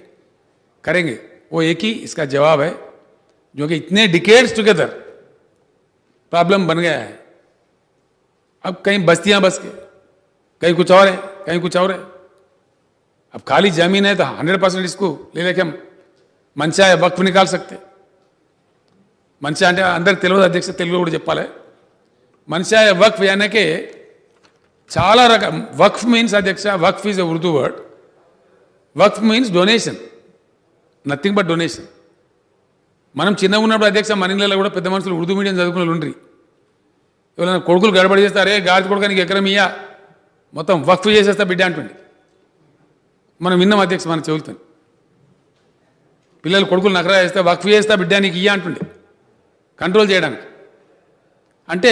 करेंगे। वो एक ही इसका जवाब है, जो कि इतने डिकेड्स टुगेदर प्रॉब्लम बन गया है। अब कहीं बस्तियां बस के, कहीं कुछ और है, कहीं कुछ और है। अब खाली जमीन है तो 100% इसको ले लेके हम मंशा है वक्फ निकाल सकते। मंशा అంటే అందరికి తెలియదు అధ్యక్ష, తెలుగులో కూడా చెప్పాలి। మంషా వక్ఫ్ యానకే చాలా రకం వక్ఫ్ మీన్స్ అధ్యక్ష, వక్ఫ్ ఈజ్ ఎ ఉర్దూ వర్డ్. వక్ఫ్ means donation, nothing but donation. మనం చిన్నగా ఉన్నప్పుడు అధ్యక్ష మన ఇళ్ళలో కూడా పెద్ద మనుషులు ఉర్దూ మీడియం చదువుకున్న వాళ్ళు ఉండ్రి. ఎవరైనా కొడుకులు గడబడి చేస్తారే, గాడి కొడుకానికి ఎకరం ఇయ్యా, మొత్తం వక్ఫ్ చేసేస్తా బిడ్డ అంటుండే. మనం విన్నాం అధ్యక్ష మన చెబుతాను. పిల్లలు కొడుకులు నకరా చేస్తే వక్ఫ్ చేస్తా బిడ్డ నీకు ఇయ్యా అంటుండే, కంట్రోల్ చేయడానికి. అంటే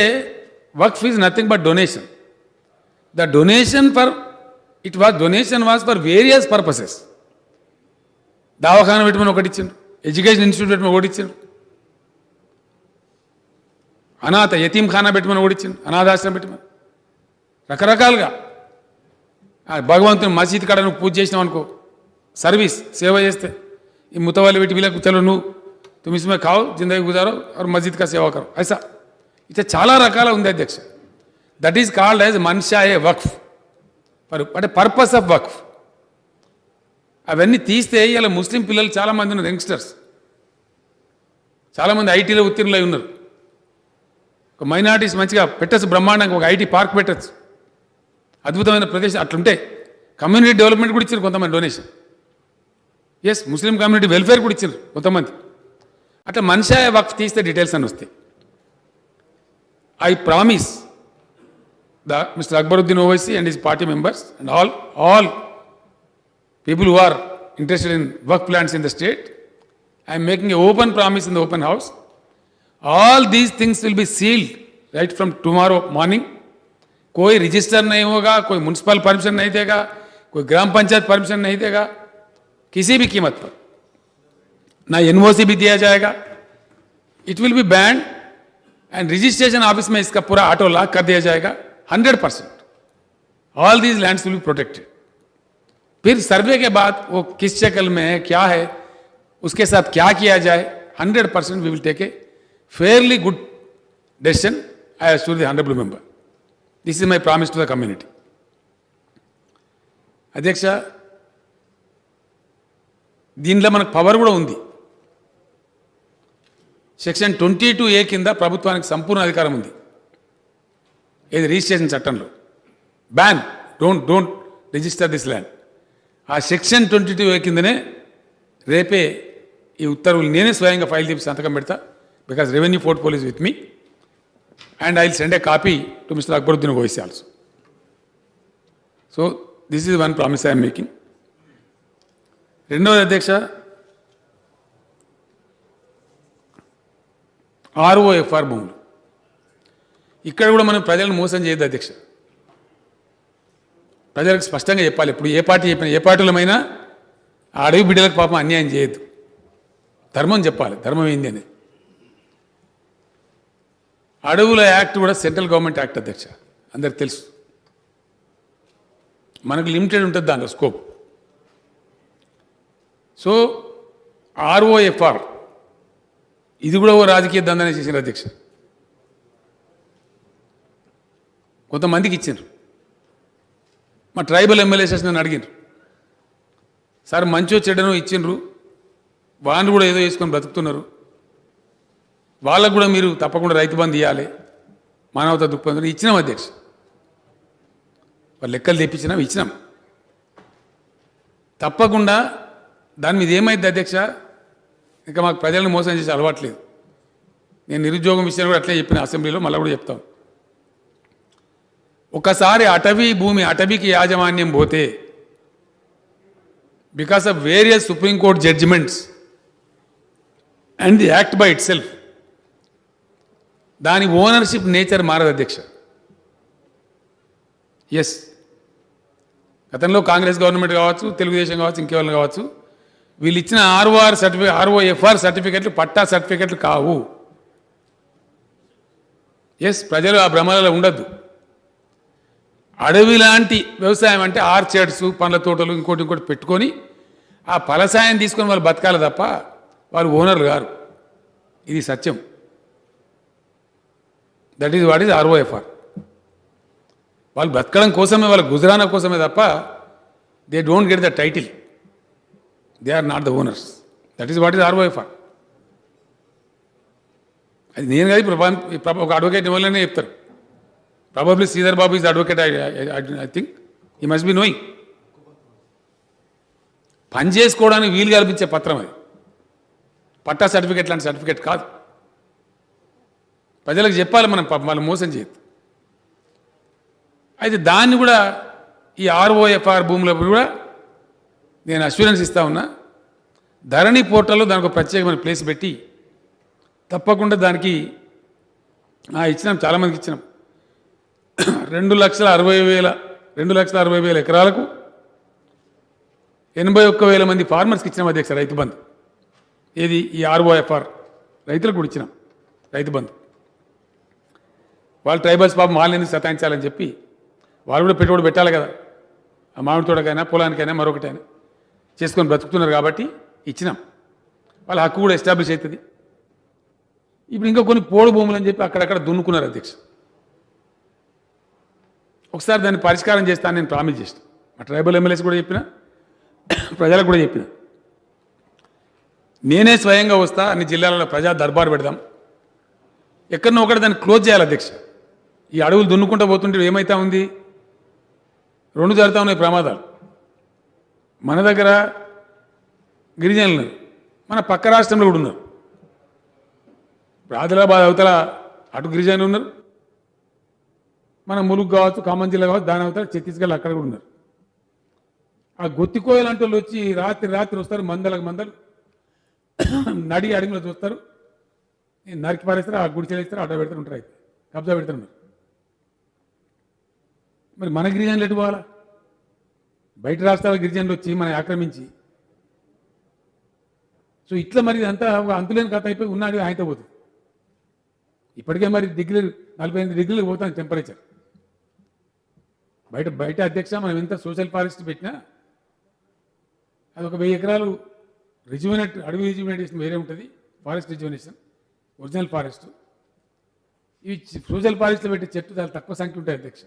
వక్ఫ్ is nothing but donation. The donation for donation was for various purposes. దవాఖానా పెట్టమని ఒకటి ఇచ్చిండ్రు, ఎడ్యుకేషన్ ఇన్స్టిట్యూట్ పెట్టమని ఒకటి ఇచ్చిండ్రు, అనాథ యతీం ఖానా పెట్టమని ఒకటి ఇచ్చిండ్రు, అనాథాశ్రమం పెట్టమని, రకరకాలుగా. భగవంతుని మసీద్ కాడ నువ్వు పూజ చేసినావు అనుకో, సర్వీస్ సేవ చేస్తే ఈ ముతవాళ్ళు పెట్టి వీళ్ళకు చలో నువ్వు तुम इसमें खाओ, जिंदगी गुजारो और मस्जिद का सेवा करो, ऐसा इतना చాలా రకాల ఉంది అధ్యక్ష. దట్ ఈస్ కాల్డ్ యాజ్ మన్షాయే వక్ఫ్, అంటే పర్పస్ ఆఫ్ వక్ఫ్. అవన్నీ తీస్తే ఇలా ముస్లిం పిల్లలు చాలామంది ఉన్నారు, యంగ్స్టర్స్ చాలామంది ఐటీలో ఉత్తీర్ణులై ఉన్నారు. ఒక మైనారిటీస్ మంచిగా పెట్టచ్చు, బ్రహ్మాండంగా ఒక ఐటీ పార్క్ పెట్టచ్చు, అద్భుతమైన ప్రదేశం. అట్లుంటే కమ్యూనిటీ డెవలప్మెంట్ కూడా ఇచ్చారు కొంతమంది డొనేషన్. ఎస్, ముస్లిం కమ్యూనిటీ వెల్ఫేర్ కూడా ఇచ్చారు కొంతమంది. అట్లా మన్షాయ వక్ఫ్ తీస్తే డీటెయిల్స్ అని వస్తాయి. I promise Mr. Akbaruddin Owaisi and his party members and all people who are interested in work plans in the state, I am making an open promise in the open house. All these things will be sealed right from tomorrow morning. कोई register नहीं होगा, कोई municipal permission नहीं देगा, कोई ग्राम panchayat permission नहीं देगा किसी भी कीमत पर, ना एनओसी भी दिया जाएगा. It will B band and registration office में इसका पूरा ऑटो लॉक कर दिया जाएगा 100%. All these lands will be protected. फिर सर्वे के बाद वो किस शक्ल में है, क्या है, उसके साथ क्या किया जाए, 100% we will take a fairly good decision. I assure the honourable member. This is my promise to the community. అధ్యక్ష, దీనిలో మనకు పవర్ కూడా ఉంది. సెక్షన్ 22A కింద ప్రభుత్వానికి సంపూర్ణ అధికారం ఉంది. ఏది రిజిస్ట్రేషన్ చట్టంలో ban, don't register this land. ఆ సెక్షన్ 22A కిందనే రేపే ఈ ఉత్తర్వులు నేనే స్వయంగా ఫైల్ చేసి సంతకం పెడతా. Because revenue portfolio is with me and I will send a copy to mister Akbaruddin Owaisi also. So this is one promise I'm making. రెండవది అధ్యక్ష, ROFR భూములు. ఇక్కడ కూడా మనం ప్రజలను మోసం చేయొద్దు అధ్యక్ష. ప్రజలకు స్పష్టంగా చెప్పాలి. ఇప్పుడు ఏ పార్టీ చెప్పినా, ఏ పార్టీలమైనా ఆ అడవి బిడ్డలకు పాపం అన్యాయం చేయొద్దు, ధర్మం చెప్పాలి, ధర్మం ఏంది అని. అడవుల యాక్ట్ కూడా సెంట్రల్ గవర్నమెంట్ యాక్ట్ అధ్యక్ష, అందరికి తెలుసు. మనకు లిమిటెడ్ ఉంటుంది దాంట్లో స్కోప్. సో ROFR ఇది కూడా ఓ రాజకీయ దందనే చేసిన అధ్యక్ష. కొంతమందికి ఇచ్చిండ్రు. మా ట్రైబల్ ఎమ్మెల్యేస్ నన్ను అడిగినారు, సార్ మంచో చెడ్డనో ఇచ్చిండ్రు, వాళ్ళు కూడా ఏదో వేసుకొని బ్రతుకుతున్నారు, వాళ్ళకు కూడా మీరు తప్పకుండా రైతు బంధు ఇవ్వాలి, మానవతా దృక్పథం ఇచ్చినాం అధ్యక్ష. వాళ్ళు లెక్కలు తెప్పించినాం, ఇచ్చినాం తప్పకుండా. దాని మీద ఏమైంది అధ్యక్ష, ఇంకా మాకు ప్రజలను మోసం చేసి అలవాట్లేదు. నేను నిరుద్యోగం విషయంలో కూడా అట్లే చెప్పిన అసెంబ్లీలో, మళ్ళీ కూడా చెప్తాం. ఒకసారి అటవీ భూమి, అటవీకి యాజమాన్యం పోతే because of various supreme court judgements and the act by itself, దాని ఓనర్షిప్ నేచర్ మారదు అధ్యక్ష. ఎస్, గతంలో కాంగ్రెస్ గవర్నమెంట్ కావచ్చు, తెలుగుదేశం కావచ్చు, ఇంకెవరు కావచ్చు, వీళ్ళు ఇచ్చిన ROFR సర్టిఫికెట్లు పట్టా సర్టిఫికెట్లు కావు. ఎస్, ప్రజలు ఆ భ్రమలలో ఉండద్దు. అడవి లాంటి వ్యవసాయం అంటే ఆర్చర్డ్స్, పండ్ల తోటలు, ఇంకోటి ఇంకోటి పెట్టుకొని ఆ ఫలసాయం తీసుకొని వాళ్ళు బతకాలి తప్ప వాళ్ళు ఓనర్లు గారు. ఇది సత్యం. That is what is ROFR. వాళ్ళు బ్రతకడం కోసమే, వాళ్ళ గుజరానా కోసమే తప్ప they don't get the title. They are not the owners. That is what is ROFR. అది నేను కాదు, ఇప్పుడు ఒక అడ్వకేట్ వల్లనే చెప్తారు. Probably Sridhar Babu is advocate. I think he must be knowing. పని చేసుకోవడానికి వీలు కల్పించే పత్రం అది. పట్టా సర్టిఫికేట్ లాంటి సర్టిఫికేట్ కాదు. ప్రజలకు చెప్పాలి మనం, వాళ్ళు మోసం చేయదు. అయితే దాన్ని కూడా ఈ ఆర్ఓఎఫ్ఆర్ భూముల కూడా నేను అష్యూరెన్స్ ఇస్తా ఉన్నా. ధరణి పోర్టల్లో దానికి ఒక ప్రత్యేకమైన ప్లేస్ పెట్టి తప్పకుండా దానికి ఇచ్చినాం, చాలామందికి ఇచ్చినాం. 2,60,000 ఎకరాలకు 81,000 మంది ఫార్మర్స్కి ఇచ్చినాం అధ్యక్ష రైతు బంధు. ఏది ఈ ఆర్ఓఎఫ్ఆర్ రైతులకు కూడా ఇచ్చినాం రైతు బంధు. వాళ్ళు ట్రైబల్స్ పాపం వాళ్ళని ఎందుకు సతాయించాలని చెప్పి వాళ్ళు కూడా పెట్టుబడి పెట్టాలి కదా. ఆ మామిడి తోటకైనా పొలానికైనా మరొకటైనా చేసుకొని బ్రతుకుతున్నారు కాబట్టి ఇచ్చినాం. వాళ్ళ హక్కు కూడా ఎస్టాబ్లిష్ అవుతుంది. ఇప్పుడు ఇంకా కొన్ని పోడు భూములు అని చెప్పి అక్కడక్కడ దున్నుకున్నారు అధ్యక్ష. ఒకసారి దాన్ని పరిష్కారం చేస్తాను నేను ప్రామిస్ చేసిన. మా ట్రైబల్ ఎమ్మెల్యేస్ కూడా చెప్పిన, ప్రజలకు కూడా చెప్పిన. నేనే స్వయంగా వస్తా, అన్ని జిల్లాలలో ప్రజా దర్బార్ పెడదాం. ఎక్కడనో ఒకటి దాన్ని క్లోజ్ చేయాలి అధ్యక్ష. ఈ అడవులు దున్నుకుంటూ పోతుంటే ఏమైతా ఉంది, 2 జరుగుతూ ఉన్నాయి ప్రమాదాలు. మన దగ్గర గిరిజనులు ఉన్నారు, మన పక్క రాష్ట్రంలో కూడా ఉన్నారు. ఆదిలాబాద్ అవతల అటు గిరిజనులు ఉన్నారు, మన ములుగు కావచ్చు, ఖమ్మం జిల్లా కావచ్చు, దాని అవతల ఛత్తీస్గఢ్ అక్కడ కూడా ఉన్నారు. ఆ గొత్తికోయలు అంటే వాళ్ళు వచ్చి రాత్రి వస్తారు, మందలు నడి అడుగులో చూస్తారు, నరికి పారేస్తారు, ఆ గుడిచెలు ఇస్తారు, అడ్డ పెడతారు, ఉంటారు, అయితే కబ్జా పెడుతున్నారు. మరి మన గిరిజనులు ఎటు పోవాలా? బయట రాష్ట్రాల గిరిజనులు వచ్చి మనం ఆక్రమించి, సో ఇట్లా మరి అంతా అంతులేని కథ అయిపోయి ఉన్నాడు ఆయనతో పోతుంది. ఇప్పటికే మరి 48 డిగ్రీలు పోతాను టెంపరేచర్. బయట అధ్యక్ష మనం ఎంత సోషల్ ఫారెస్ట్ పెట్టినా అది ఒక 1000 ఎకరాలు అడవి రిజ్యూమినేషన్ వేరే ఉంటుంది, ఫారెస్ట్ రిజ్యూమినేషన్, ఒరిజినల్ ఫారెస్ట్. ఇవి సోషల్ ఫారెస్ట్లో పెట్టే చెట్టు చాలా తక్కువ సంఖ్య ఉంటాయి అధ్యక్ష.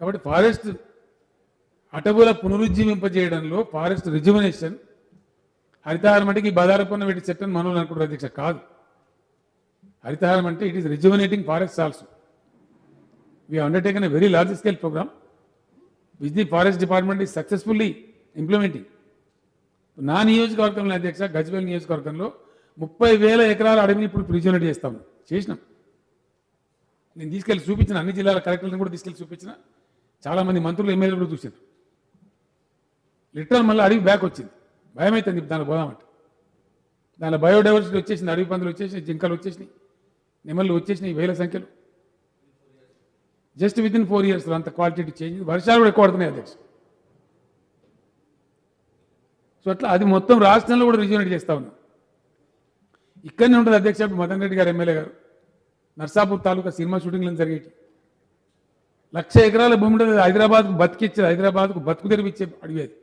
కాబట్టి ఫారెస్ట్ అటవుల పునరుజ్జీవింపజేయడంలో ఫారెస్ట్ రిజ్యూమినేషన్, హరితహారం అంటే ఈ బదారపన్న పెట్టి చెట్టుని మనోళ్ళు అనుకుంటారు అధ్యక్ష. కాదు, హరితహారం అంటే it is rejuvenating forest also. We undertaken a very large scale programme which the forest department is successfully implementing. నా నియోజకవర్గంలో అధ్యక్ష, గజ్వేల్ నియోజకవర్గంలో 30,000 ఎకరాల అడవిని ఇప్పుడు రిజ్యూమినేట్ చేసినాం. నేను తీసుకెళ్ళి చూపించిన, అన్ని జిల్లాల కలెక్టర్లను కూడా తీసుకెళ్ళి చూపించిన, చాలామంది మంత్రులు ఎమ్మెల్యేలు కూడా చూసారు. లిటరల్ మళ్ళీ అడవి బ్యాక్ వచ్చింది. భయం అవుతుంది దానిలో పోదామంటే. దానిలో బయోడైవర్సిటీ వచ్చేసింది, అడవి పందులు వచ్చేసినాయి, జింకలు వచ్చేసినాయి, నెమళ్ళు వచ్చేసినాయి వేల సంఖ్యలో. జస్ట్ విత్ ఇన్ 4 years అంత క్వాలిటీ చేంజ్. వర్షాలు కూడా ఎక్కువ పడుతున్నాయి అధ్యక్ష. సో అట్లా అది మొత్తం రాష్ట్రంలో కూడా రిజ్యూమినేట్ చేస్తా ఉన్నాం. ఇక్కడనే ఉంటుంది అధ్యక్ష. మదన్ రెడ్డి గారు ఎమ్మెల్యే గారు నర్సాపూర్ తాలూకా సినిమా షూటింగ్లను జరిగేటి 1,00,000 ఎకరాల భూమి ఉంటుంది. హైదరాబాద్కు బతికిచ్చేది, హైదరాబాద్కు బతుకు తెరిపించే అడివి అది.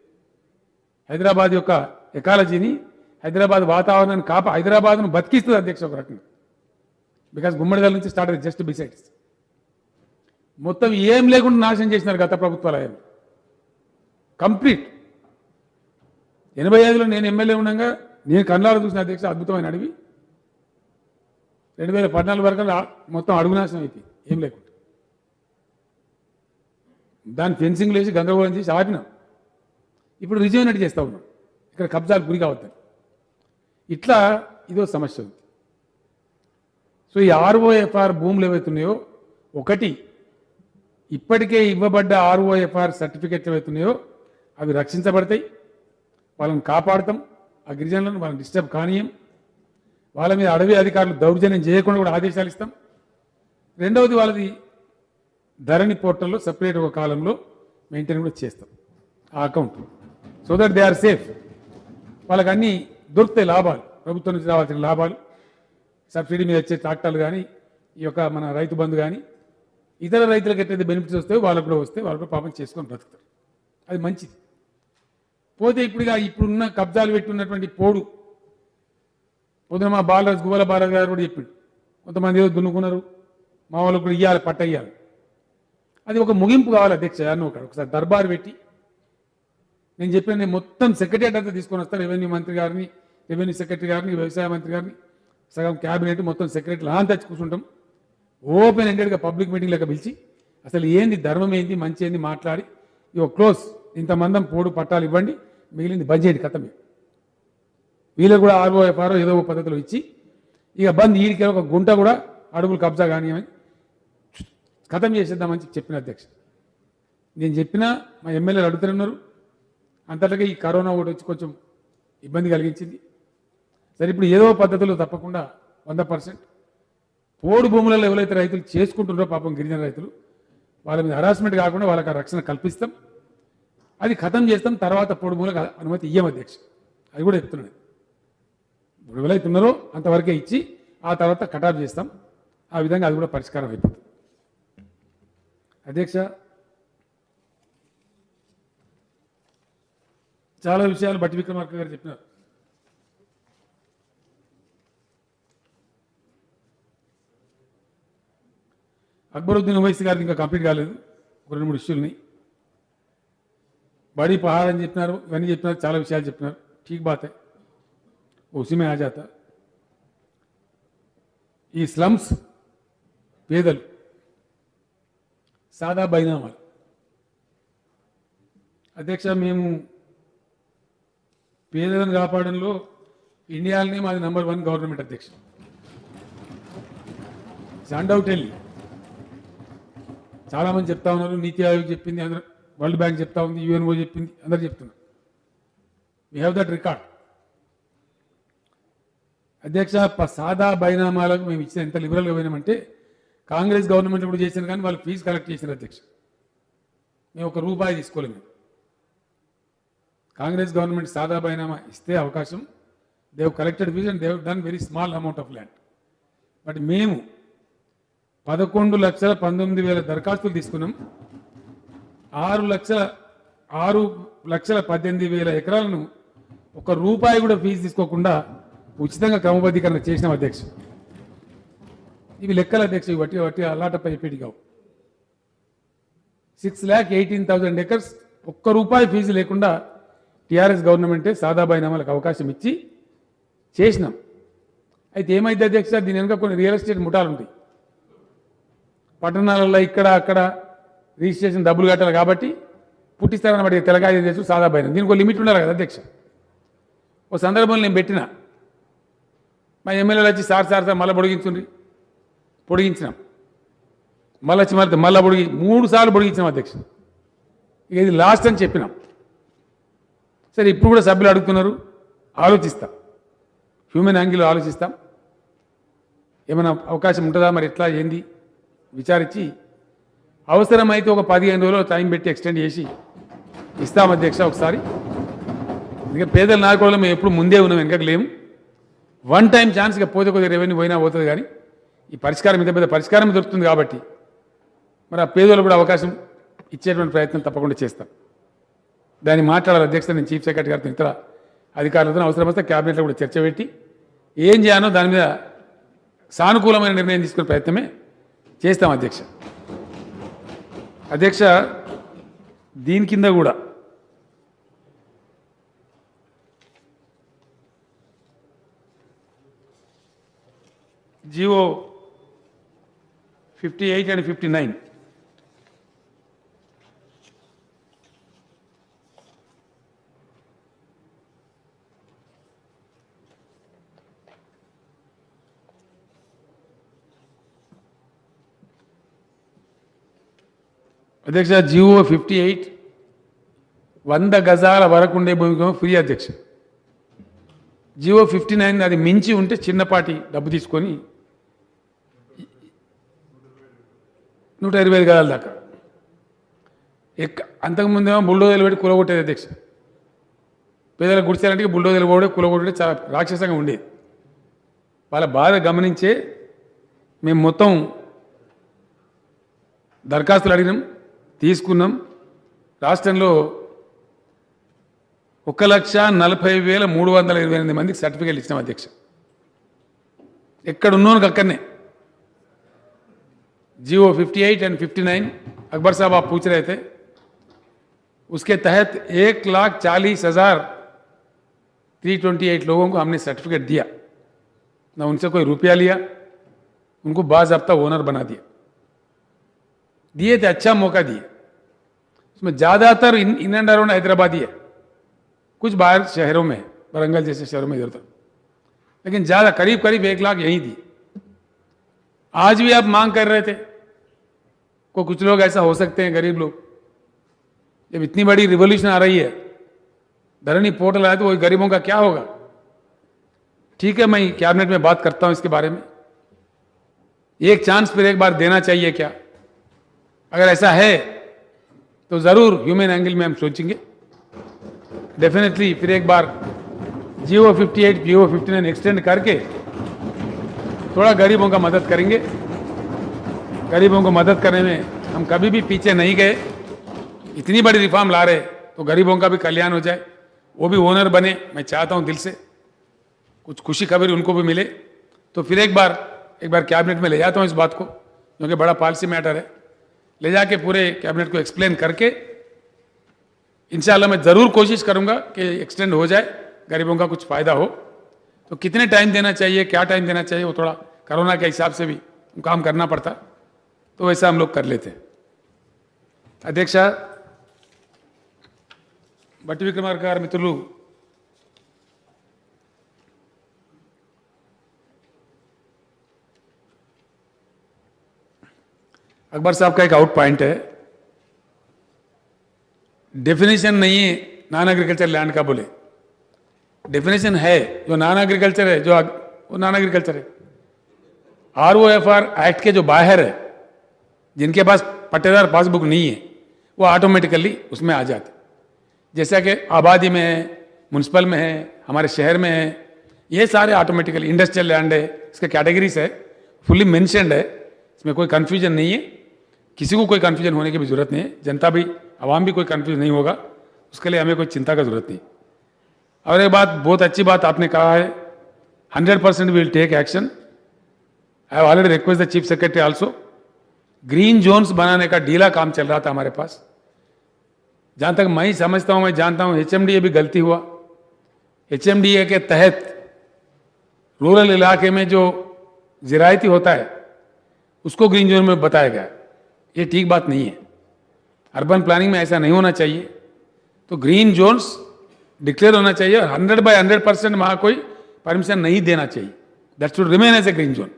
హైదరాబాద్ యొక్క ఎకాలజీని, హైదరాబాద్ వాతావరణాన్ని హైదరాబాద్ను బతికిస్తుంది అధ్యక్ష ఒక రకంగా. బికాస్ గుమ్మడిదల నుంచి స్టార్ట్ అయ్యింది, జస్ట్ బిసైడ్స్. మొత్తం ఏం లేకుండా నాశనం చేసినారు గత ప్రభుత్వాలు. ఆయన కంప్లీట్ 85లో నేను ఎమ్మెల్యే ఉండగా నేను కన్నాలు చూసిన అధ్యక్ష అద్భుతమైన అడవి. 2014 వరకు మొత్తం అడుగు నాశనం అయిపోయింది, ఏం లేకుండా. దాన్ని ఫెన్సింగ్ వేసి గందరగోళం చేసి ఆపినాం. ఇప్పుడు రిజ్యూమినేట్ చేస్తూ ఉన్నాం, ఇక్కడ కబ్జాలు గురి కావద్దని. ఇట్లా ఇదో సమస్య ఉంది. సో ఈ ఆర్ఓఎఫ్ఆర్ భూములు ఏవైతున్నాయో, ఒకటి ఇప్పటికే ఇవ్వబడ్డ ఆర్ఓఎఫ్ఆర్ సర్టిఫికెట్లు ఏవైతున్నాయో అవి రక్షించబడతాయి, వాళ్ళని కాపాడుతాం. ఆ గిరిజనులను వాళ్ళని డిస్టర్బ్ కానీయం. వాళ్ళ మీద అడవి అధికారులు దౌర్జన్యం చేయకుండా కూడా ఆదేశాలు ఇస్తాం. రెండవది వాళ్ళది ధరణి పోర్టల్లో సపరేట్ ఒక కాలంలో మెయింటైన్ కూడా చేస్తాం ఆ account, so that they are safe. వాళ్ళకి అన్నీ దొరుకుతాయి లాభాలు, ప్రభుత్వం నుంచి రావాల్సిన లాభాలు, సబ్సిడీ మీద వచ్చే ట్రాక్టర్లు కానీ, ఈ యొక్క మన రైతు బంధు కానీ ఇతర రైతులకు ఎట్లయితే బెనిఫిట్స్ వస్తాయో వాళ్ళకు కూడా వస్తే వాళ్ళు కూడా పాపం చేసుకొని బ్రతుకుతారు. అది మంచిది. పోతే ఇప్పుడున్న కబ్జాలు పెట్టున్నటువంటి పోడు పొద్దున మా బాలరాజు గువ్వల బాలరాజు గారు కూడా చెప్పిండు, కొంతమంది ఏదో దున్నుకున్నారు, మా వాళ్ళకు కూడా ఇవ్వాలి, పట్ట ఇవ్వాలి. అది ఒక ముగింపు కావాలి అధ్యక్ష. ఒకసారి దర్బారు పెట్టి నేను చెప్పాను, నేను మొత్తం సెక్రటరియట్ అంతా తీసుకొని వస్తాను, రెవెన్యూ మంత్రి గారిని, రెవెన్యూ సెక్రటరీ గారిని, వ్యవసాయ మంత్రి గారిని, సగం క్యాబినెట్ మొత్తం సెక్రటరీలు తెచ్చి కూర్చుంటాం. ఓపెన్ ఎండెడ్గా పబ్లిక్ మీటింగ్ లెక్క పిలిచి అసలు ఏంది ధర్మం ఏంది మంచి ఏంది మాట్లాడి ఇక క్లోజ్, ఇంతమందం పోడు పట్టాలు ఇవ్వండి, మిగిలింది బడ్జెట్ కథమే. వీళ్ళకు కూడా ఆర్ఓఎఫ్ఆర్ఓ ఏదో ఒక పద్ధతిలో ఇచ్చి ఇక బంద్ ఈడికి ఒక గుంట కూడా అడుగులు కబ్జా కానియమని ఖతం చేసేద్దామని చెప్పిన అధ్యక్ష. నేను చెప్పినా మా ఎమ్మెల్యేలు అడుగుతున్నారు. అంతటిగా ఈ కరోనా ఒకటి వచ్చి కొంచెం ఇబ్బంది కలిగించింది. సరే ఇప్పుడు ఏదో పద్ధతిలో తప్పకుండా 100% పోడు భూములలో ఎవరైతే రైతులు చేసుకుంటున్నారో పాపం గిరిజన రైతులు వాళ్ళ మీద హరాస్మెంట్ కాకుండా వాళ్ళకి ఆ రక్షణ కల్పిస్తాం, అది ఖతం చేస్తాం. తర్వాత పోడు భూములకు అనుమతి ఇయ్యం అధ్యక్ష. అది కూడా చెప్తున్నాను. ఇప్పుడు ఎవరైతే ఉన్నారో అంతవరకే ఇచ్చి ఆ తర్వాత కటాఫ్ చేస్తాం. ఆ విధంగా అది కూడా పరిష్కారం అయిపోతుంది అధ్యక్ష. చాలా విషయాలు బట్టి విక్రమార్క గారు చెప్పినారు. అక్బరుద్దీన్ ఓవైసీ గారికి ఇంకా కంప్లీట్ కాలేదు, ఒక 2-3 ఇష్యూలని. బడి పహాడ్ అని చెప్పినారు, ఇవన్నీ చెప్పినారు, చాలా విషయాలు చెప్పినారు. ఠీక్ బాత్ హై, ఉసిమే ఆ జాతా. ఈ స్లమ్స్ పేదలు సాదా బైనామాలు అధ్యక్ష, మేము పేదలను కాపాడంలో ఇండియాలోనే మాది నంబర్ 1 గవర్నమెంట్ అధ్యక్ష. అన్డౌటెడ్లీ చాలామంది చెప్తా ఉన్నారు, నీతి ఆయోగ్ చెప్పింది, అందరూ వరల్డ్ బ్యాంక్ చెప్తా ఉంది, యుఎన్ఓ చెప్పింది, అందరు చెప్తున్నారు. వీ హ్యావ్ దట్ రికార్డ్ అధ్యక్ష. సాదా బైనామాలకు మేము ఇచ్చిన ఎంత లిబరల్గా పోయినామంటే కాంగ్రెస్ గవర్నమెంట్ కూడా చేసిన కానీ వాళ్ళు ఫీజు కలెక్ట్ చేసిన అధ్యక్ష. మేము ₹1 తీసుకోలేము. కాంగ్రెస్ గవర్నమెంట్ సాదా బైనామా ఇస్తే అవకాశం, they've collected fees and they've done very small amount of land. But మేము 11,19,000 దరఖాస్తులు తీసుకున్నాం. 6,18,000 ఎకరాలను ₹1 కూడా ఫీజు తీసుకోకుండా ఉచితంగా క్రమబద్ధీకరణ చేసినాం అధ్యక్ష. ఇవి లెక్కల అధ్యక్ష, ఇవి వట్టి అలాటపై చెప్పేటి కావు. 6,18,000 ఎకర్స్ ₹1 ఫీజు లేకుండా టీఆర్ఎస్ గవర్నమెంటే సాదా బైనామాలకు అవకాశం ఇచ్చి చేసినాం. అయితే ఏమైంది అధ్యక్ష, దీని వెనుక కొన్ని రియల్ ఎస్టేట్ ముఠాలు ఉంటాయి. పట్టణాలలో ఇక్కడ అక్కడ రిజిస్ట్రేషన్ డబ్బులు కట్టాలి కాబట్టి పుట్టిస్తారని బట్టి తెలంగాణ చేసి సాదా బైనా, దీనికి ఒక లిమిట్ ఉండాలి కదా అధ్యక్ష. ఓ సందర్భంలో నేను పెట్టిన మా ఎమ్మెల్యేలు వచ్చి సార్ మళ్ళీ పొడిగించినాం, మళ్ళీ వచ్చి మళ్ళీ 3 సార్లు పొడిగించినాం అధ్యక్ష. ఇక ఇది లాస్ట్ అని చెప్పినాం. సరే ఇప్పుడు కూడా సభ్యులు అడుగుతున్నారు, ఆలోచిస్తాం, హ్యూమన్ యాంగిల్ ఆలోచిస్తాం, ఏమైనా అవకాశం ఉంటుందా మరి ఎట్లా ఏంది విచారించి అవసరమైతే ఒక 15 రోజులు టైం పెట్టి ఎక్స్టెండ్ చేసి ఇస్తాం అధ్యక్ష ఒకసారి. ఎందుకంటే పేదల నాయకులు మేము ఎప్పుడు ముందే ఉన్నాం, వెనకకు లేము. 1 టైం ఛాన్స్గా పోతే కొద్దిగా రెవెన్యూ పోయినా పోతుంది, కానీ ఈ పరిష్కారం ఇంత పెద్ద పరిష్కారం దొరుకుతుంది కాబట్టి మరి ఆ పేదలు కూడా అవకాశం ఇచ్చేటువంటి ప్రయత్నం తప్పకుండా చేస్తాం. దాన్ని మాట్లాడాలి అధ్యక్ష. నేను చీఫ్ సెక్రటరీ గారితో ఇతర అధికారులతో అవసరం వస్తే క్యాబినెట్లో కూడా చర్చ పెట్టి ఏం చేయాలో దాని మీద సానుకూలమైన నిర్ణయం తీసుకునే ప్రయత్నమే చేస్తాం అధ్యక్ష. అధ్యక్ష దీని కింద కూడా జీవో 58 and 59 అధ్యక్ష. జీవో 58 100 గజాల వరకు ఉండే భూమికి ఫ్రీ అధ్యక్ష. జీవో 59 అది మించి ఉంటే చిన్నపాటి డబ్బు తీసుకొని 125 గజాల దాకా. అంతకుముందేమో బుల్డోజర్లు పెట్టి కూలగొట్టేది అధ్యక్ష. పేదలకు గుడిచాలంటే బుల్డోజర్లు కూడా కూలగొట్టే చాలా రాక్షసంగా ఉండేది. వాళ్ళ బాధ గమనించే మేము మొత్తం దరఖాస్తులు అడిగినాం, తీసుకున్నాం. రాష్ట్రంలో 1,40,328 మందికి సర్టిఫికేట్లు ఇచ్చినాం అధ్యక్ష. ఎక్కడున్నోనికి అక్కడనే. जियो 58 एंड 59 अकबर साहब आप पूछ रहे थे, उसके तहत 1,40,328 लोगों को हमने सर्टिफिकेट दिया. ना उनसे कोई रुपया लिया, उनको बाज़ाब्ता ओनर बना दिया. दिए थे, अच्छा मौका दिए. उसमें ज़्यादातर इन एंड अराउंड हैदराबादी है, कुछ बाहर शहरों में, वरंगल जैसे शहरों में इधर उधर, लेकिन ज़्यादा करीब करीब 1 लाख यहीं दी. आज भी आप मांग कर रहे थे को कुछ लोग ऐसा हो सकते हैं, गरीब लोग. जब इतनी बड़ी रिवॉल्यूशन आ रही है, धरनी पोर्टल आया, तो वही गरीबों का क्या होगा? ठीक है, मैं कैबिनेट में बात करता हूं इसके बारे में. एक चांस फिर एक बार देना चाहिए क्या? अगर ऐसा है तो जरूर ह्यूमन एंगल में हम सोचेंगे. डेफिनेटली फिर एक बार जियो 58 जियो 59 एक्सटेंड करके थोड़ा गरीबों का मदद करेंगे. गरीबों को मदद करने में हम कभी भी पीछे नहीं गए. इतनी बड़ी रिफॉर्म ला रहे तो गरीबों का भी कल्याण हो जाए, वो भी ओनर बने. मैं चाहता हूं दिल से कुछ खुशी खबर उनको भी मिले. तो फिर एक बार कैबिनेट में ले जाता हूं इस बात को, क्योंकि बड़ा पॉलिसी मैटर है. ले जाके पूरे कैबिनेट को एक्सप्लेन करके इंशाल्लाह मैं ज़रूर कोशिश करूंगा कि एक्सटेंड हो जाए, गरीबों का कुछ फ़ायदा हो. तो कितने टाइम देना चाहिए, क्या टाइम देना चाहिए, वो थोड़ा कोरोना के हिसाब से भी काम करना पड़ता, तो वैसा हम लोग कर लेते हैं. అధ్యక్ష, బట్టి విక్రమార్క గారు మిత్రులు अकबर साहब का एक आउट पॉइंट है, डेफिनेशन नहीं है नॉन एग्रीकल्चर लैंड का. बोले डेफिनेशन है, जो नॉन एग्रीकल्चर है, जो वो नॉन एग्रीकल्चर है. ROFR एक्ट के जो बाहर है, जिनके पास पट्टेदार पासबुक नहीं है, वो ऑटोमेटिकली उसमें आ जाते. जैसा कि आबादी में है, म्यूनसिपल में है, हमारे शहर में है, ये सारे ऑटोमेटिकली. इंडस्ट्रियल लैंड है, इसके कैटेगरीज है, फुल्ली मेंशन्ड है, इसमें कोई कन्फ्यूजन नहीं है. किसी को कोई कन्फ्यूजन होने की भी जरूरत नहीं है. जनता भी, आवाम भी कोई कन्फ्यूजन नहीं होगा, उसके लिए हमें कोई चिंता का जरूरत नहीं. और एक बात, बहुत अच्छी बात आपने कहा है, 100% will take action. I have already request the chief secretary also. Green zones बनाने का ढीला काम चल रहा था हमारे पास. जहां तक मैं समझता हूं, मैं जानता हूं, HMDA भी गलती हुआ. HMDA के तहत रूरल इलाके में जो ज़रायती होता है उसको ग्रीन जोन में बताया गया. ये ठीक बात नहीं है. अर्बन प्लानिंग में ऐसा नहीं होना चाहिए. तो ग्रीन जोन्स डिक्लेयर होना चाहिए और 100% वहां कोई परमिशन नहीं देना चाहिए. That should remain as a green zone.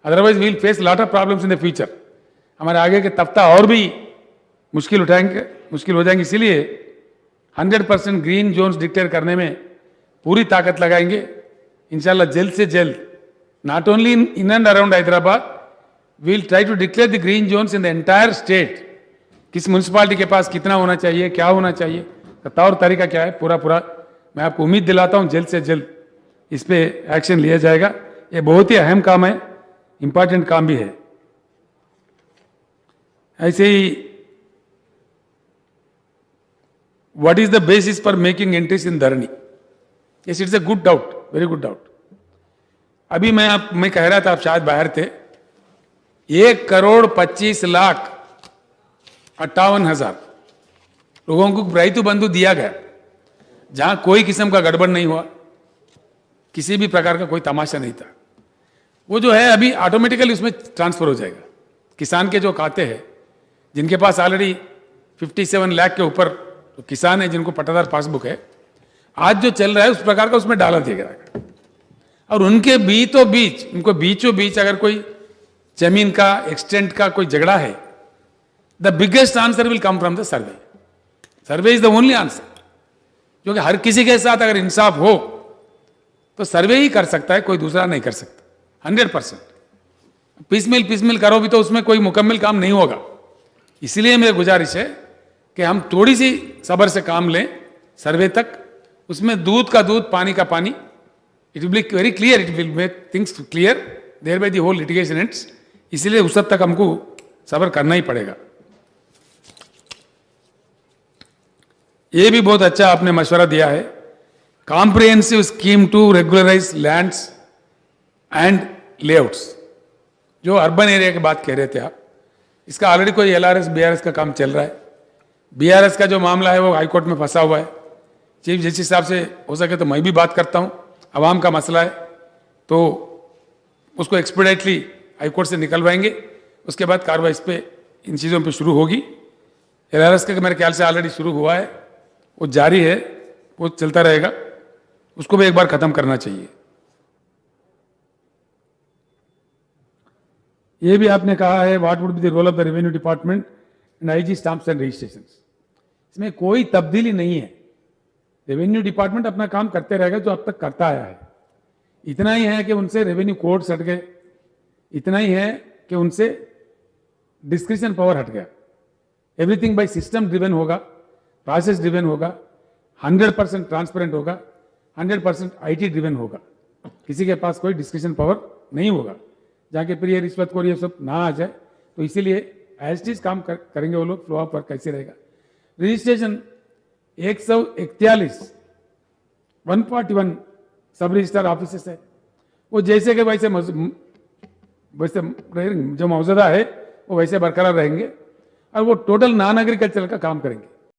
Otherwise we will face lot of problems in the future. हमारे आगे के तफ्ता और भी मुश्किल हो जाएंगे. इसीलिए 100% ग्रीन जोन्स डिक्लेयर करने में पूरी ताकत लगाएंगे इंशाल्लाह. जल्द से जल्द, not only in and around Hyderabad, we will try to declare the green zones in the entire state. किस म्यूनसिपालिटी के पास कितना होना चाहिए, क्या होना चाहिए, तौर तरीका क्या है, पूरा मैं आपको उम्मीद दिलाता हूं जल्द से जल्द इस पे एक्शन लिया जाएगा. ये बहुत ही अहम काम है, इंपॉर्टेंट काम भी है. ऐसे ही what is the basis for making entries in Dharani? Yes, it's a good doubt, very good doubt. अभी मैं कह रहा था, आप शायद बाहर थे, 1,25,58,000 लोगों को రైతు बंधु दिया गया, जहां कोई किस्म का गड़बड़ नहीं हुआ, किसी भी प्रकार का कोई तमाशा नहीं था. वो जो है अभी ऑटोमेटिकली उसमें ट्रांसफर हो जाएगा. किसान के जो खाते हैं, जिनके पास ऑलरेडी 57 लाख के ऊपर तो किसान है, जिनको पट्टादार पासबुक है, आज जो चल रहा है उस प्रकार का उसमें डाला दिया गया. और उनके उनको बीचों बीच अगर कोई जमीन का एक्सटेंट का कोई झगड़ा है, the biggest answer will come from the survey. Survey is the only answer. क्योंकि हर किसी के साथ अगर इंसाफ हो तो सर्वे ही कर सकता है, कोई दूसरा नहीं कर सकता. 100% पीसमिल करो भी तो उसमें कोई मुकम्मल काम नहीं होगा. इसलिए मेरी गुजारिश है कि हम थोड़ी सी सब्र से काम लें सर्वे तक. उसमें दूध का दूध, पानी का पानी. It will be very clear, it will make things clear. Thereby the whole litigation ends. इसलिए उस हद तक हमको सब्र करना ही पड़ेगा। ये भी बहुत अच्छा आपने मशवरा दिया है, comprehensive scheme to regularise lands and layouts. जो अर्बन एरिया की बात कह रहे थे आप, इसका ऑलरेडी कोई LRS BRS का काम चल रहा है। BRS का जो मामला है वो हाईकोर्ट में फंसा हुआ है। चीफ जस्टिस साहब से हो सके तो मैं भी बात करता हूँ, आवाम का मसला है तो उसको एक्सपीडाइटली हाईकोर्ट से निकलवाएंगे, उसके बाद कार्रवाई इस पे इन चीज़ों पे शुरू होगी। LRS का मेरे ख्याल से ऑलरेडी शुरू हुआ है, वो जारी है, वो चलता रहेगा, उसको भी एक बार ख़त्म करना चाहिए। ये भी आपने कहा है what would be the role of the revenue department and IG stamps and registration. इसमें कोई तब्दीली नहीं है, रेवेन्यू डिपार्टमेंट अपना काम करते रहेगा जो अब तक करता आया है। इतना ही है कि उनसे रेवेन्यू कोड्स हट गए, इतना ही है कि उनसे डिस्क्रिप्शन पावर हट गया। एवरीथिंग बाय सिस्टम ड्रिवन होगा, प्रोसेस ड्रिवन होगा, 100% ट्रांसपेरेंट होगा, 100% IT ड्रिवन होगा। किसी के पास कोई डिस्क्रिप्शन पावर नहीं होगा, जहाँ के फिर ये रिश्वत को ये सब ना आ जाए। तो इसीलिए एज इट इज काम करेंगे वो लोग। फ्लो ऑफ वर्क कैसे रहेगा? रजिस्ट्रेशन 141 141 सब रजिस्ट्रार ऑफिस है, वो जैसे के वैसे जो मौजूदा है वो वैसे बरकरार रहेंगे और वो टोटल नॉन एग्रीकल्चरल का काम करेंगे।